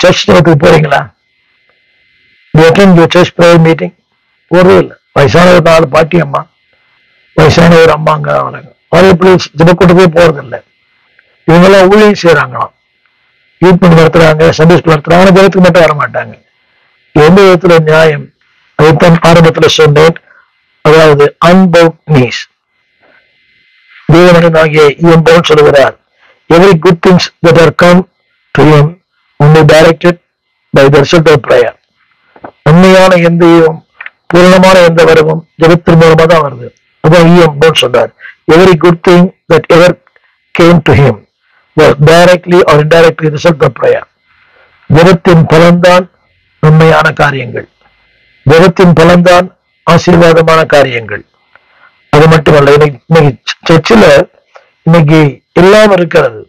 சர்ச் ஜபத்துக்கு போறீங்களா? You attend your church prayer meeting? போறதே இல்லை. வயசான ஒரு 4 பாட்டி அம்மா, வயசான ஒரு அம்மா அங்க வராங்க. அவர்கள் ஜபக்கூட்டமே போறது இல்லை. இவங்கெல்லாம் ஊழியம் செய்யறாங்களாம், யூத் நடத்துறாங்க, சண்டே ஸ்கூல் நடத்துறாங்க, ஜபத்துக்கு மட்டும் வர மாட்டாங்க. எந்த விதத்துல நியாயம்? அதைத்தான் ஆரம்பத்துல சொன்னேன். அதாவது unbowed knees. தேவனாகிய இயன் பவுல் சொல்லுகிறார், every good things that are come to him only directed by the result of prayer. உண்மையான எந்த பூரணமான எந்த வரவும் ஜபத்தின் மூலமா தான் வருது. அதான் இயன் பவுல் சொல்றார், every good thing that ever came to him was directly or indirectly the result of prayer. ஜபத்தின் பலன்தான் உண்மையான காரியங்கள், ஜபத்தின் பலன்தான் ஆசீர்வாதமான காரியங்கள். அது மட்டுமல்ல, இன்னைக்கு சர்ச்சில் இன்னைக்கு எல்லாம் இருக்கிறது.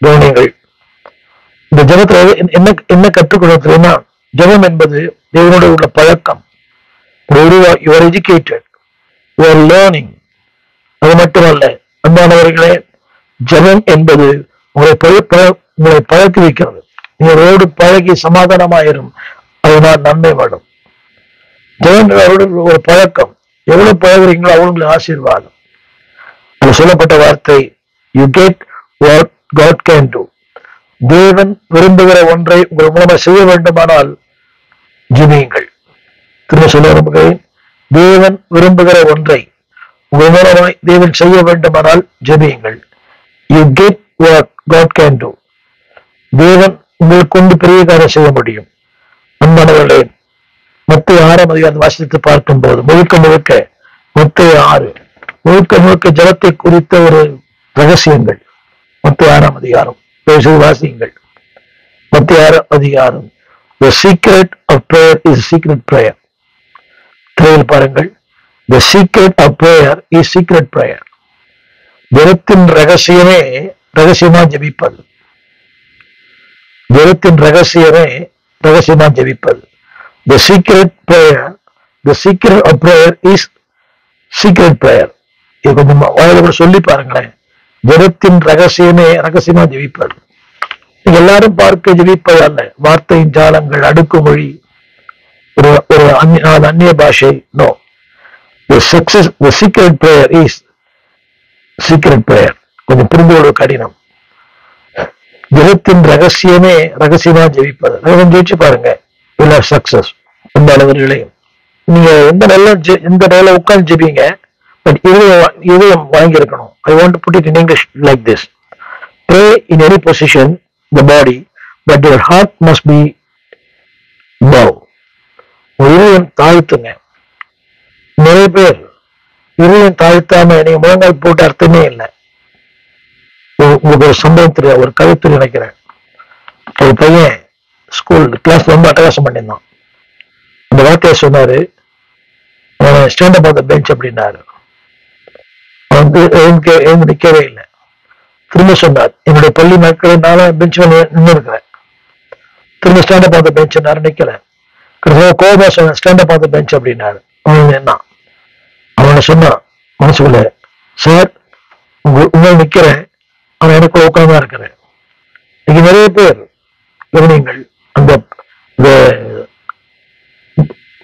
கவனியங்கள், இந்த ஜபத்துல என்ன கற்றுக்கொள்ளுன்னா, ஜபம் என்பது தேவனோட உள்ள பழக்கம். You are educated, you are learning. அது மட்டுமல்ல அன்பானவர்களே, ஜபம் என்பது உங்களை பழக்கி வைக்கிறது. நீங்களோடு பழகி சமாதானமாயிரும், அதனால் நன்மை வரும். ஜபம் ஒரு பழக்கம். எவ்வளவு பழகுறீங்களோ அவங்களுக்கு ஆசீர்வாதம். அது சொல்லப்பட்ட வார்த்தை, you get what God can do. தேவன் விரும்புகிற ஒன்றை உங்கள் மூலமா செய்ய வேண்டுமானால் ஜெபியுங்கள். திரும்ப சொல்ல விரும்புகிறேன், தேவன் விரும்புகிற ஒன்றை உங்கள் மூலமாய் தேவன் செய்ய வேண்டுமானால் ஜெபியுங்கள். You get what God can do. தேவன் உங்களுக்கு கொண்டு பெரிய காரியம் செய்ய முடியும். அன்பானவர்களே, மத்திய 6ஆம் அதிகாரம் வாசித்து பார்க்கும் போது முழுக்க மத்திய 6 முழுக்க ஜலத்தை குறித்த ஒரு ரகசியங்கள். மத்திய 6ஆம் அதிகாரம் வாசியுங்கள். மத்திய 6ஆம் அதிகாரம், the secret of prayer is secret prayer. திரையில் பாருங்கள், the secret of prayer is secret prayer. ஜபத்தின் ரகசியமே ரகசியமா ஜெபிப்பது. ஜபத்தின் ரகசியமே ரகசியமா ஜெபிப்பது. The secret of prayer is secret prayer. இது கொஞ்சம் சொல்லி பாருங்களேன். ஜபத்தின் ரகசியமே ரகசியமா ஜெபிப்பது. எல்லாரும் பார்க்க ஜெபிப்பது அல்ல. வார்த்தையின் ஜாலங்கள், அடுக்குமொழி, ஒரு அந்நிய பாஷை. No, the secret prayer is secret prayer. கொஞ்சம் புரிந்து கொள்ள கடினம். ஜபத்தின் ரகசியமே ரகசியமா ஜெபிப்பது. ஜெயிச்சு பாருங்க, will have success. அன்பானவர்களே, நீங்க எந்த நிலையில உட்கார்ந்து ஜெபிங்க, பட் இதயம் வாங்கி இருக்கணும். I want to put it in English like this. Pray in any position, the body, but your heart must be bow. இதயம் தாழ்த்துங்க. நிறைய பேர் இதயம் தாழ்த்தாம நீங்க முழங்கால் போட்டு அர்த்தமே இல்லை. உங்களுக்கு ஒரு சம்பவம் தெரியும், ஒரு கருத்து நினைக்கிறேன். ஒரு பையன் ஸ்கூல் கிளாஸ் ரொம்ப அட்டகாசம் பண்ணியிருந்தான். அந்த வார்த்தையை சொன்னாரு, ஸ்டாண்டப் ஆன் த பெஞ்ச் அப்படின்னாரு. எழுந்து நிற்கவே இல்லை. திரும்ப சொன்னார், என்னுடைய பள்ளி நாட்களில் நானும் பெஞ்ச் நின்று இருக்கிறேன். திரும்ப ஸ்டாண்டப் ஆன் த பெஞ்ச் நிக்கல. கோபா சொன்ன ஸ்டாண்டப் ஆன் த பெஞ்ச் அப்படின்னாரு. அவன் என்ன அவனை சொன்னான் மனசுக்குள்ள, சார் உங்களை நிக்கிறேன், அவன் எனக்குள்ள உட்கார்ந்தா இருக்கிறேன். இன்னைக்கு நிறைய பேர் கவனிங்கள், அந்த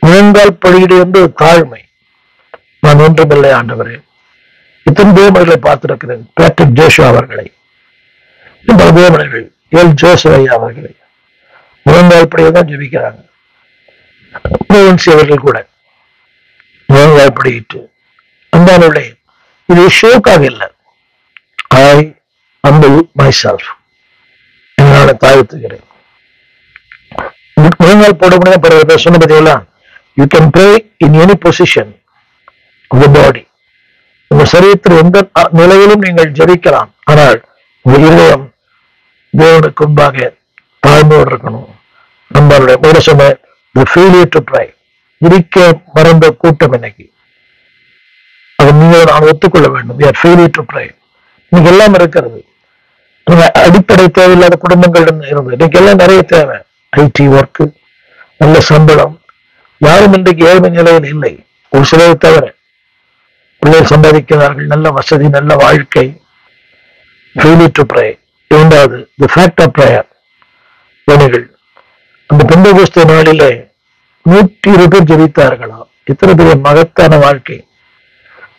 முழங்கால் படியீடு வந்து தாழ்மை. நான் ஒன்றுமில்லை ஆண்டவரே. இத்தனை தேவமணிகளை பார்த்திருக்கிறேன். பேட்ரிக் ஜோஷுவா அவர்களை, பல தேவமணிகள், எல் ஜோசப் ஐயா அவர்களை முழங்கால் படியை தான் ஜெபிக்கிறாங்க. அவர்கள் கூட முழங்கால் படியிட்டு. அன்பானவர்களே, இது ஷோக்காக இல்லை. ஐ humble myself. என்னால தாழ்த்துகிறேன். முழங்கால் போட முடியாது சொன்ன பார்த்தீங்களா? You can pray in any position of the body. உங்கள் சரீரத்தில் எந்த நிலையிலும் நீங்கள் ஜெபிக்கலாம். ஆனால் உங்கள் இதயம் தேவனுக்கு முன்பாக தாழ்மையோடு இருக்கணும். நம்மளுடைய சொன்ன the failure to pray. ஜெபிக்க மறந்த கூட்டம் இன்னைக்கு. அதை நீங்க நான் ஒத்துக்கொள்ள வேண்டும். இன்னைக்கு எல்லாம் இருக்கிறது. அடிப்படை தேவையில்லாத குடும்பங்கள் இருந்தது. இன்னைக்கு எல்லாம் நிறைய தேவை. ஐடி ஒர்க்கு, நல்ல சம்பளம். யாரும் இன்றைக்கு ஏழ்மை நிலையில் இல்லை, ஒரு சிலரை தவிர. பிள்ளைகள் சம்பாதிக்கிறார்கள், நல்ல வசதி, நல்ல வாழ்க்கை. Failure to pray. இரண்டாவது, தி ஃபேக்ட் ஆஃப் பிரேயர். அந்த பெந்தெகோஸ்தே நாளிலே 120 பேர் ஜெபித்தார்களா? எத்தனை பெரிய மகத்தான வாழ்க்கை.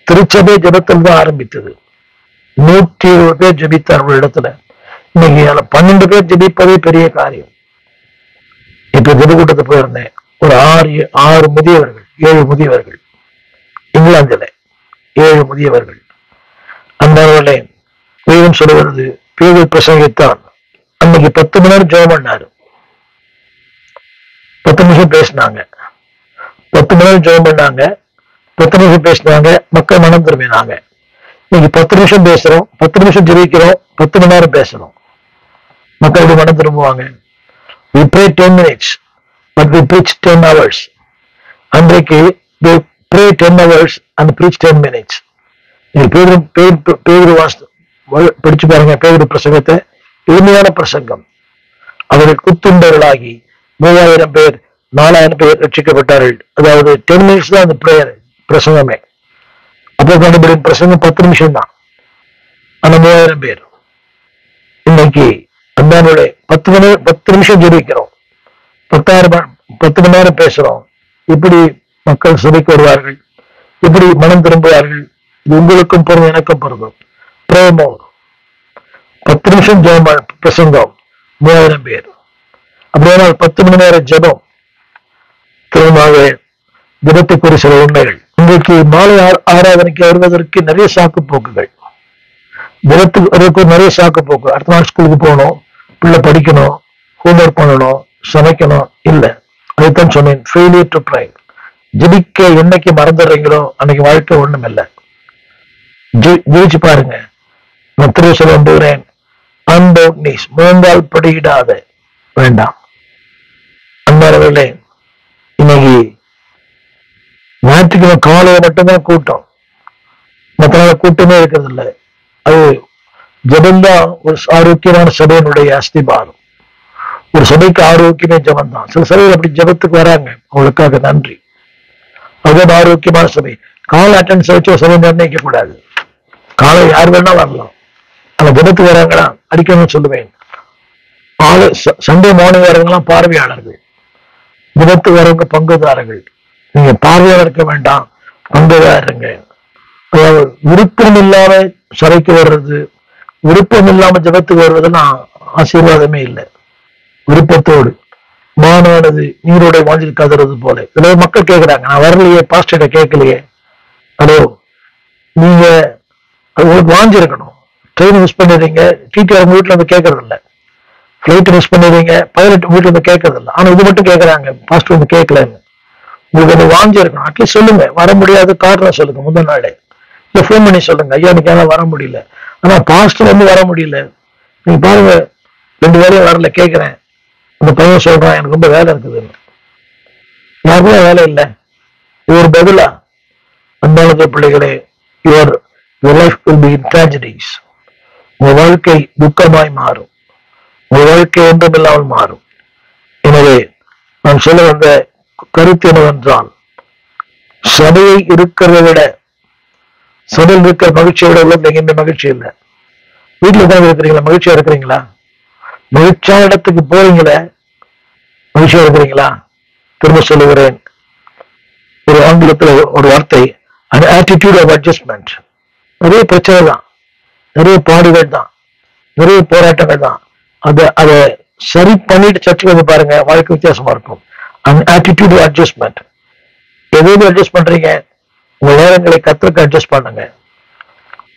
திருச்சபை ஜெபத்தில் தான் ஆரம்பித்தது. 120 பேர் ஜெபித்தார்கள் இடத்துல. இன்னைக்கு 12 பேர் ஜெபிப்பதே பெரிய காரியம். இப்ப ஜெபக்கூட்டத்தை போயிருந்தேன். ஒரு 6 முதியவர்கள், 7 முதியவர்கள், இங்கிலாந்துல 7 முதியவர்கள். அந்தவர்களே வேதம் சொல்லுகிறது, பேதுரு பிரசங்கித்தான். அன்னைக்கு 10 மணி நேரம் ஜெபம் பண்ணாரு. 10 நிமிஷம் பேசினாங்க. 10 மணி நேரம் ஜெபம் பண்ணாங்க. 10 நிமிஷம் பேசினாங்க. மக்கள் மனம் திரும்பினாங்க. இன்னைக்கு 10 நிமிஷம் பேசுறோம், 10 நிமிஷம் ஜெபிக்கிறோம், 10 மணி நேரம் பேசுறோம். மக்களுடைய மனம் திரும்புவாங்க. We pray 10 minutes, but we preach 10 hours. அன்றைக்கு we pray 10 hours and preach 10 minutes. பேதுரு படிச்சு பாருங்க. பேதுரு பிரசங்கத்தை, எளிமையான பிரசங்கம். அவர்கள் குத்துண்டவர்களாகி 3000 பேர் 4000 பேர் ரட்சிக்கப்பட்டார்கள். அதாவது 10 minutes தான் அந்த பிரேயர் பிரசங்கமே. அப்போ கண்டுபிடிக்கும் பிரசங்கம் 10 நிமிஷம் தான். ஆனா 3000 பேர். இன்னைக்கு அந்தானுடைய 10 நிமிஷம் ஜெபிக்கிறோம், 10 மணி நேரம் பேசுறோம். இப்படி மக்கள் சபைக்கு வருவார்கள், இப்படி மனம் திரும்புவார்கள். இது உங்களுக்கும் பொருந்தும், எனக்கும் பொருந்தும். பிரேமோ 10 நிமிஷம் பிரசங்கம், 3000 பேர். அப்படியானால் 10 மணி நேரம் ஜெபம். திரும்பமாக ஜெபத்துக்குரிய சில உண்மைகள். இன்றைக்கு மாலை ஆராதனைக்கு வருவதற்கு நிறைய சாக்கு போக்குகள். ஜெபத்துக்கு நிறைய சாக்கு போக்கு. அடுத்த நாள் ஸ்கூலுக்கு போகணும், பிள்ளை படிக்கணும், ஹோம்ஒர்க் பண்ணணும், சமைக்கணும். இல்லை, அதைத்தான் சொன்னேன். Failure to pray. ஜெபிக்க என்னைக்கு மறந்துடுறீங்களோ அன்னைக்கு வாழ்க்கை ஒண்ணும் இல்லை. ஜெயிச்சு பாருங்க. நான் திரும்ப சொல்ல நம்புகிறேன். அன்போக்னிஸ், முழங்கால் படியிடாத வேண்டாம். அன்பானவர்களே, இன்னைக்கு ஞாயிற்றுக்கிழமை காலையில மட்டும்தான் கூட்டம், மற்ற நாள் கூட்டமே இருக்கிறது இல்லை. அது ஜபம்தான் ஒரு ஆரோக்கியமான சபையினுடைய அஸ்திபாரம். ஒரு சபைக்கு ஆரோக்கியமே ஜபம் தான். சில சபைகள் அப்படி ஜபத்துக்கு வராங்க, அவங்களுக்காக நன்றி. அதுதான் ஆரோக்கியமான சபை. காலை அட்டன்ஸ் வச்சு ஒரு சபை நிர்ணயிக்க கூடாது. காலை யார் வேணா வரலாம், ஆனா ஜபத்துக்கு வராங்களா அடிக்கணும்னு சொல்லுவேன். சண்டே மார்னிங் வரவங்கலாம் பார்வையாளர்கள், ஜபத்துக்கு வரவங்க பங்குதாரர்கள். நீங்க பார்வையாக இருக்க வேண்டாம், பங்குதாரங்க. அதாவது விருப்பம் இல்லாம சபைக்கு வர்றது, விருப்பம் இல்லாம ஜபத்துக்கு வர்றதுன்னா ஆசீர்வாதமே இல்லை. விருப்பத்தோடு மானானது நீரோட வாஞ்சில் கதறது போல. இதுல மக்கள் கேட்கிறாங்க, நான் வரலையே, பாஸ்டர்கிட்ட கேட்கலையே. ஹலோ, நீங்க உங்களுக்கு வாஞ்சிருக்கணும். ட்ரெயின் மிஸ் பண்ணிடுறீங்க, டிடிஆர் உங்க வீட்டுல வந்து கேட்கறது இல்லை. ஃபிளைட் மிஸ் பண்ணிடுறீங்க, பைலட் வீட்டுல வந்து கேட்கறது இல்லை. ஆனா இது மட்டும் கேட்கறாங்க, பாஸ்டர் வந்து கேட்கலன்னு. உங்களுக்கு அது வாஞ்சிருக்கணும். அட்லீஸ்ட் சொல்லுங்க, வர முடியாத காரணம் சொல்லுங்க. முதல் நாளே இல்ல ஃபோன் பண்ணி சொல்லுங்க, ஐயா இன்னைக்கு வர முடியல. ஆனா பாஸ்டர் வந்து வர முடியல. நீங்க பாருங்க, 2 வேலையும் வரல, கேட்கிறேன். அந்த பையன் சொல்றான், எனக்கு ரொம்ப வேலை இருக்குதுன்னு. யாருமே வேலை இல்லை. இது ஒரு பதிலா? அன்பான பிள்ளைகளே, your life will be in tragedies. உங்க வாழ்க்கை துக்கமாய் மாறும், உங்க வாழ்க்கை ஒன்றும் இல்லாமல் மாறும். எனவே நான் சொல்ல வந்த கருத்து என்னவென்றால், சபையை இருக்கிறத விட, சபையில் இருக்கிற மகிழ்ச்சியை விட உள்ள எங்கேயுமே மகிழ்ச்சி இல்லை. வீட்டுல தான் இருக்கிறீங்களா? மகிழ்ச்சியா இருக்கிறீங்களா? மகிழ்ச்சியான இடத்துக்கு போறீங்களே, மகிழ்ச்சியா இருக்கிறீங்களா? திரும்ப சொல்லுகிறேன், ஒரு ஆங்கிலத்துல ஒரு வார்த்தை, an attitude of adjustment. நிறைய பிரச்சனை தான், நிறைய பாடுகள் தான், நிறைய போராட்டங்கள் தான். அதை சரி பண்ணிட்டு சர்ச்சுக்கு வந்து பாருங்க, வாழ்க்கை வித்தியாசமா இருக்கும். an attitude of adjustment. எதுவும் அட்ஜஸ்ட் பண்றீங்க, உங்க நேரங்களை கத்திற்கு அட்ஜஸ்ட் பண்ணுங்க.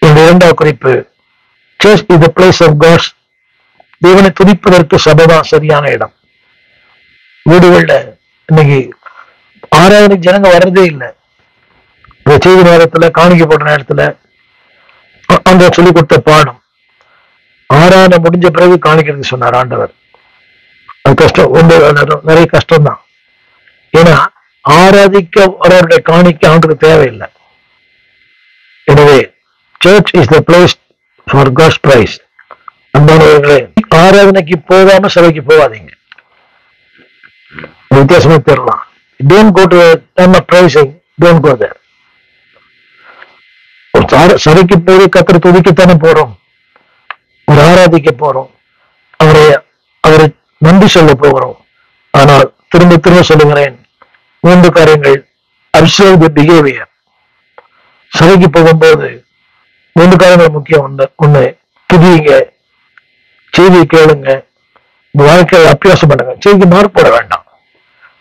இந்த 2வது குறிப்பு, church is the place of God's. தேவனை துதிப்பதற்கு சபைதான் சரியான இடம். வீடுகள்ல இன்னைக்கு ஆராதனைக்கு ஜனங்க வர்றதே இல்லை. செய்தி நேரத்துல, காணிக்கை போட்ட நேரத்துல அந்த சொல்லிக் கொடுத்த பாடம், ஆராதனை முடிஞ்ச பிறகு காணிக்கிறது சொன்னார் ஆண்டவர். அது கஷ்டம், நிறைய கஷ்டம் தான். ஏன்னா ஆராதிக்க அவருடைய காணிக்க அவனுக்கு தேவையில்லை. எனவே church is the place for God's praise. அன்பானவர்களே, ஆராதனைக்கு போகாம சபைக்கு போகாதீங்க. வித்தியாசமா தெரியலாம். Don't go to time of praising, don't go there. சபைக்கு போய் கத்தரை துதிக்கத்தானே போறோம், ஒரு ஆராதிக்க போறோம், அவரை நன்றி சொல்ல போகிறோம். ஆனால் திரும்ப திரும்ப சொல்லுகிறேன், 3 காரியங்கள். அப்சர்வ் தி பிஹேவியர். சபைக்கு போகும்போது 3 காரியங்கள் முக்கியம். ஒண்ணு, துதியுங்க, செய்தி கேளுங்க, வாழ்க்கையை அபியாசம் பண்ணுங்க. செய்திக்கு மார்க் போட வேண்டாம்.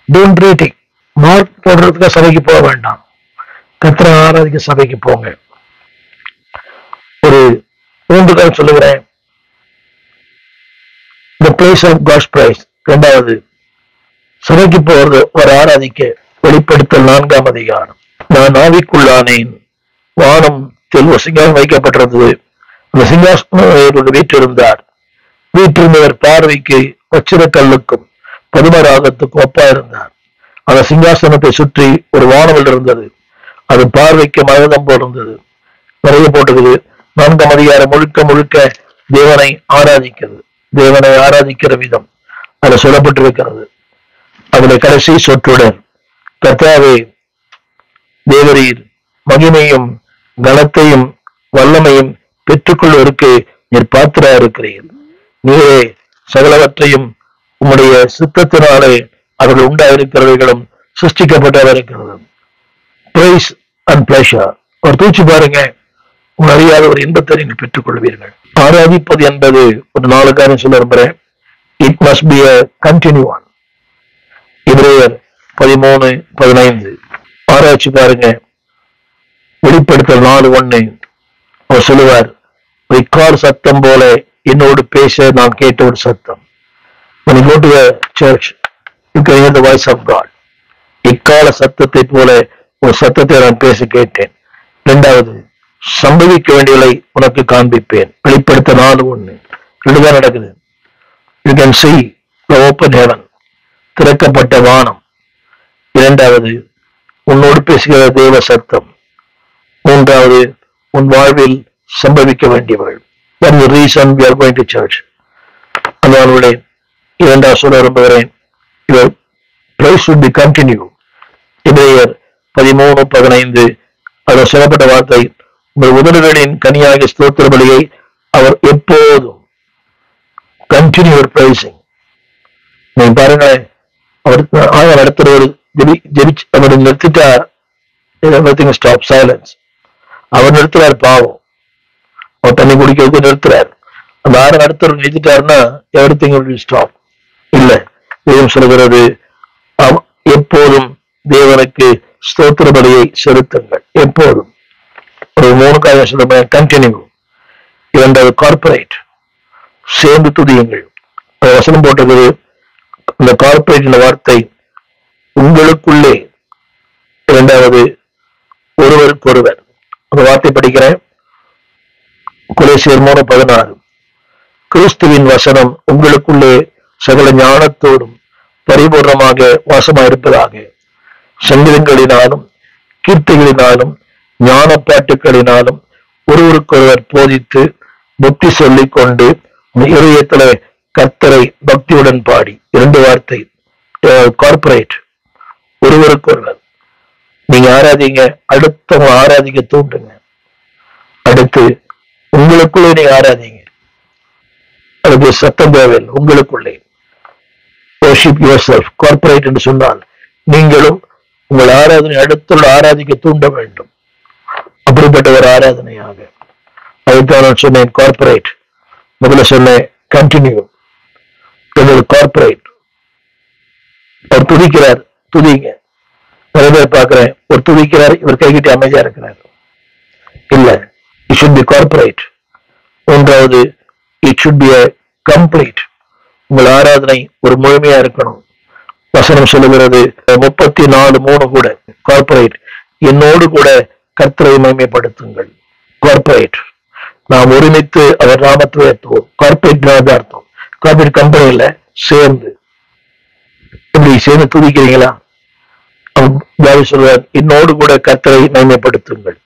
Don't reading. மார்க் போடுறதுக்காக சபைக்கு போக வேண்டாம். கர்த்தரை ஆராதிக்க சபைக்கு போங்க. ஒரு 3 காரியம் சொல்லுகிறேன். The place of God's praise. 2வது, சபைக்கு போறது ஒரு ஆராதிக்க. வெளிப்படுத்தல் 4ஆம் அதிகாரம். நான் ஆவிக்குள்ளானேன், வானம் தெல்வ சிங்காசனம் வைக்கப்பட்டிருந்தது. அந்த சிங்காசனம் வீற்றிருந்தார். வீற்றிருந்தவர் பார்வைக்கு வச்சிரக்கல்லுக்கும் பதுமராகத்துக்கும் ஒப்பா இருந்தார். அந்த சிங்காசனத்தை சுற்றி ஒரு வானவில் இருந்தது. அது பார்வைக்கு மரதம் போட்டிருந்தது. நிறைய போட்டுக்குது. 4ஆம் அதிகாரம் முழுக்க முழுக்க தேவனை ஆராதிக்கிறது. தேவனை ஆராதிக்கிற விதம் அதுல சொல்லப்பட்டிருக்கிறது. அதுல கடைசி சொற்றுடன், கர்த்தாவே தேவரீர் மகிமையும் கனத்தையும் வல்லமையும் பெற்றுக்கொள்வதற்கு நீர் பாத்திரா இருக்கிறீர். நீரே சகலவற்றையும் உம்முடைய சித்தத்தினாலே அவர்கள் உண்டாயிருக்கிறவர்களும் சிருஷ்டிக்கப்பட்டதாக இருக்கிறது. Praise and pleasure. ஒரு தூச்சி பாருங்க, உங்கள் அறியாத ஒரு இன்பத்தை நீங்கள் பெற்றுக் கொள்வீர்கள். ஆராதிப்பது என்பது ஒரு 4 காரியம் சொல்ல விரும்புகிறேன். It must be a continue one. எபிரேயர் 13:15. ஆராய்ச்சி பாருங்க. வெளிப்படுத்தல் 4:1 அவர் சொல்லுவார், ரெக்கார்ட் சத்தம் போல என்னோடு பேச நான் கேட்ட ஒரு சத்தம். When you go to a church, you can hear the voice of God. இக்கால சத்தத்தை போல ஒரு சத்தத்தை நான் பேச கேட்டேன். 2வது, சம்பவிக்க வேண்டியதை உனக்கு காண்பிப்பேன். வெளிப்படுத்த 4:1. 2 தான் நடக்குது. You can see the open heaven. திறக்கப்பட்ட வானம். 2வது, உன்னோடு பேசுகிற தேவ சத்தம். 3வது, உன் வாழ்வில் சம்பவிக்க வேண்டியவர்கள். That is the reason we are going to church. அதனாலே 2வது சொல்ல விரும்புகிறேன், your praise should be continue. எபிரேயர் 13:15 அதில் சொல்லப்பட்ட வார்த்தை, உங்கள் உதடுகளின் கனியாகிய ஸ்தோத்திர பலியை அவர் எப்போதும் கண்டினியூ பிரைசிங். நீங்க பாருங்க, அவர் நடத்துறவர் ஜெபிச்சு அவர் நிறுத்திட்டார். Everything stop, silence. அவர் நிறுத்துறார். பாவம், அவர் தண்ணி குடிக்கிறது நிறுத்துறார். அந்த நடத்துறவர் நிறுத்திட்டாருன்னா எவ்ரிதிங் வில் ஸ்டாப். இல்ல, தேவன் சொல்கிறது, எப்போதும் தேவனுக்கு ஸ்தோத்திர பலியை செலுத்துங்கள். எப்போதும். ஒரு 3 காரியம் சொல்ல, கண்டினியூ. 2வது, கார்பரேட், சேர்ந்து துதியுங்கள். வசனம் போட்டிருக்கிறது. அந்த கார்பரேட் வார்த்தை உங்களுக்குள்ளே. 2வது, ஒருவருக்கொருவர். அந்த வார்த்தை படிக்கிறேன். கொலோசியர் 3:16. கிறிஸ்துவின் வசனம் உங்களுக்குள்ளே சகல ஞானத்தோடும் பரிபூர்ணமாக வாசமாயிருப்பதாக. சங்கீதங்களினாலும் கீர்த்திகளினாலும் ஞான பாட்டுகளினாலும் ஒருவருக்கொருவர் போதித்து புத்தி சொல்லிக் கொண்டு இதயத்துல கர்த்தரை பக்தியுடன் பாடி. 2 வார்த்தை, கார்பரேட், ஒருவருக்கொருவர். நீங்க ஆராதிங்க, அடுத்தவங்க ஆராதிக்க தூண்டுங்க. அடுத்து உங்களுக்குள்ளே நீங்க ஆராதிங்க. அதுக்கு சத்தம் தேவையில்லை. உங்களுக்குள்ளே worship yourself. கார்பரேட் என்று சொன்னால் நீங்களும் உங்கள் ஆராதனை அடுத்துள்ள ஆராதிக்க தூண்ட வேண்டும். அப்படிப்பட்ட ஒரு ஆராதனையாக. அதுதான் நான் சொன்னேன் கார்பரேட். முதல்ல சொன்னேன் கண்டினியூ. கார்பரேட். அவர் துதிக்கிறார், துதிங்க. நிறைய பேர் பார்க்கிறேன், ஒரு துதிக்கிறார், இவர் கைகிட்ட அமைதியா இருக்கிறார். இல்ல, it should be corporate. 3வது, it should be a complete. உங்கள் ஆராதனை ஒரு முழுமையா இருக்கணும். வசனம் சொல்லுகிறது 34:3 கூட கார்பரேட். என்னோடு கூட கர்த்தரை மகிமைப்படுத்துங்கள். கார்பரேட். நாம் ஒருமித்து அவர் நாமத்தை உயர்த்துவோம். கார்பரேட் அர்த்தம். கார்பரேட் கம்பெனியில சேர்ந்து. இப்படி சேர்ந்து துதிக்கிறீங்களா? சொல்வார், என்னோடு கூட கர்த்தரை மகிமைப்படுத்துங்கள்,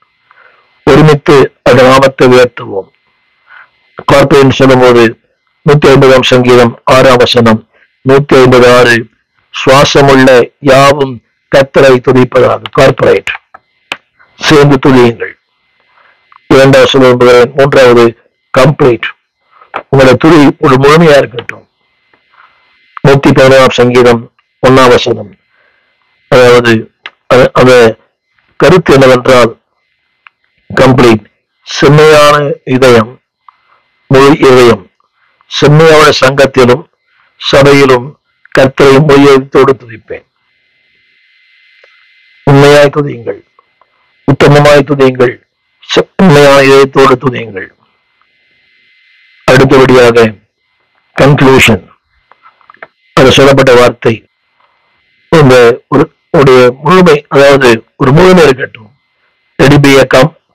ஒருமித்து அந்த நாமத்தை உயர்த்துவோம். கார்பரேட் சொல்லும் போது 150 சங்கீதம் 6 வசனம், 156 சுவாசமுள்ள யாவும் கர்த்தரை துதிப்பதாக. கார்பரேட் சேர்ந்து துதியுங்கள். 2வது சொல்லும், 3வது கம்ப்ளீட், உங்களோட துதி ஒரு முழுமையா இருக்கட்டும். 111 சங்கீதம் 1 வசனம், அதாவது அந்த கருத்து என்னவென்றால் கம்ப்ளீட், செம்மையான இதயம், முழு இதயம், செம்மையான சங்கத்திலும் சபையிலும் கர்த்தரை முயற்சியோடு துதிப்பேன். உண்மையாய் துதியுங்கள், உத்தமமாய் துதியுங்கள், உண்மையான இதயத்தோடு துதியுங்கள். அடுத்தபடியாக கன்க்ளூஷன், அது சொல்லப்பட்ட வார்த்தை உடைய முழுமை, அதாவது ஒரு முழுமை இருக்கட்டும்.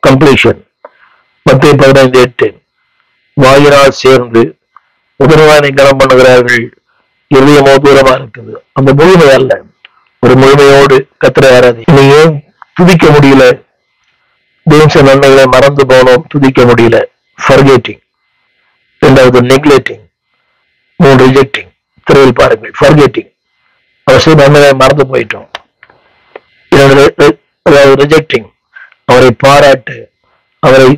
கம்ப்ளீஷன். மத்தேயு 15:8, வாயினால் சேர்ந்து உதரவானை கனம் பண்ணுகிறார்கள், இதயமோ தூரமா இருக்குது. அந்த முழுமை அல்ல, ஒரு முழுமையோடு கர்த்தரை ஆராதி. நீ ஏன் துதிக்க முடியல? தேவ நன்மைகளை மறந்து போனோம், துதிக்க முடியல. ஃபர்கெட்டிங். 2வது நெக்லெக்டிங். 3 ரிஜெக்டிங். திரையில் பாருங்கள், ஃபர்கெட்டிங், அவசிய நன்மைகளை மறந்து போயிட்டோம். அதாவது ரிஜெக்டிங், அவரை பாராட்டு, அவரை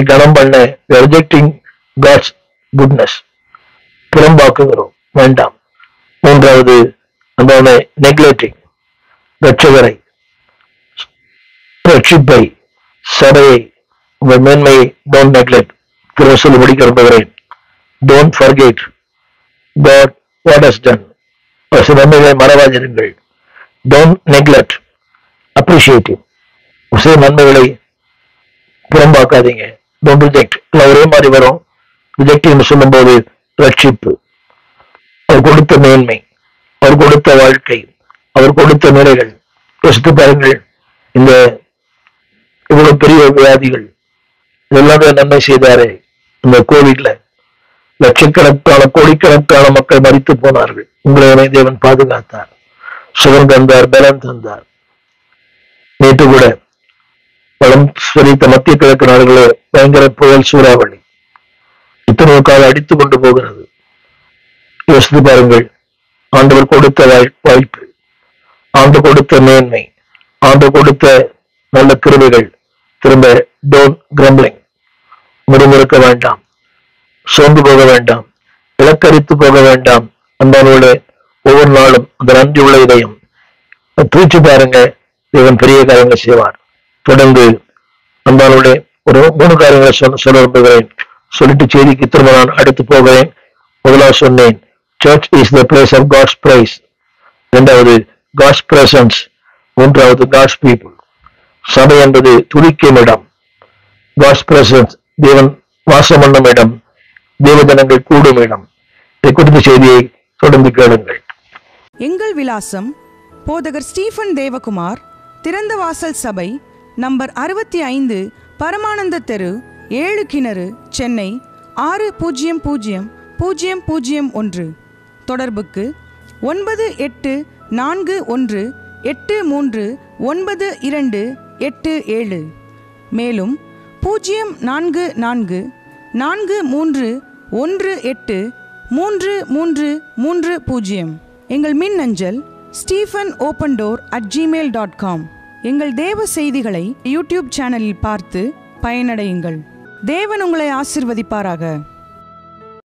கனம் பண்ண. ரிஜெக்டிங் காட்ஸ் குட்னஸ், புறம்பாக்குகிறோம், வேண்டாம். 3வது அந்த நெக்லெக்டிங், ரட்சகரை, ரட்சிப்பை, சபையை, உங்கள் மேன்மையை டோன்ட் நெக்லெக்ட். சொல்லி முடிக்க விரும்புகிறேன். Don't forget God what has done. நன்மைகளை மறவாதிருங்கள். Don't neglect, appreciate him. நன்மைகளை புறம்பாக்காதீங்க. Don't reject. ஒரே மாதிரி வரும். ரிஜெக்ட் சொல்லும் போது ரட்சிப்பு, அவர் கொடுத்த மேன்மை, அவர் கொடுத்த வாழ்க்கை, அவர் கொடுத்த நிலைகள். யோசித்து பாருங்கள், இந்த இவ்வளவு பெரிய வியாதிகள் இதெல்லாம் நன்மை செய்தாரே. இந்த கோவிட்ல லட்சக்கணக்கான கோடிக்கணக்கான மக்கள் மரித்து போனார்கள். உங்களை தேவன் பாதுகாத்தார், சுகம் தந்தார், பலம் தந்தார். நேற்று கூட பலம் சரித்த மத்திய கிழக்கு நாடுகளே பயங்கர புயல் சூறாவளி இத்தனை காலம் அடித்துக் கொண்டு போகிறது. யோசித்து பாருங்கள், ஆண்டவர் கொடுத்த வாய்ப்பு, ஆண்டு கொடுத்த மேன்மை, ஆண்டு கொடுத்த நல்ல கிருபைகள். திரும்ப டோன்ட் கிரம்பிளிங், முறுமுறுக்க வேண்டாம், சோர்ந்து போக வேண்டாம், இலக்கரித்து போக வேண்டாம். அன்பானோட ஒவ்வொரு நாளும் அந்த நன்றி உள்ள இதயம் தூச்சு பாருங்க, தேவன் பெரிய காரியங்களை செய்வார். தொடர்ந்து அன்பானோட ஒரு 3 காரியங்களை சொல்ல விரும்புகிறேன். சொல்லிட்டு செய்திக்கு திரும்ப நான் அடுத்து போகிறேன். முதலாவது சொன்னேன், church is the place of God's praise. 2வது காட்ஸ் பிரசன்ஸ். 3வது காட்ஸ் பீப்புள். சபை என்பது துதிக்கும் இடம். காட்ஸ் பிரசன்ஸ், தேவன் வாசம் பண்ணும் இடம், தேவஜனங்கள் கூடும் இடம். இதை குறித்த செய்தியை தொடர்ந்து கேளுங்கள். எங்கள் விலாசம்: போதகர் ஸ்டீபன் தேவகுமார், திறந்த வாசல் சபை, நம்பர் 65, பரமானந்த தெரு, 7 கிணறு, சென்னை 600001. தொடர்புக்கு 9841839287. மேலும் 04443183330. எங்கள் மின்னஞ்சல் stephenopendor@gmail.com. எங்கள் தேவ செய்திகளை யூடியூப் சேனலில் பார்த்து பயனடையுங்கள். தேவன் உங்களை ஆசீர்வதிப்பாராக.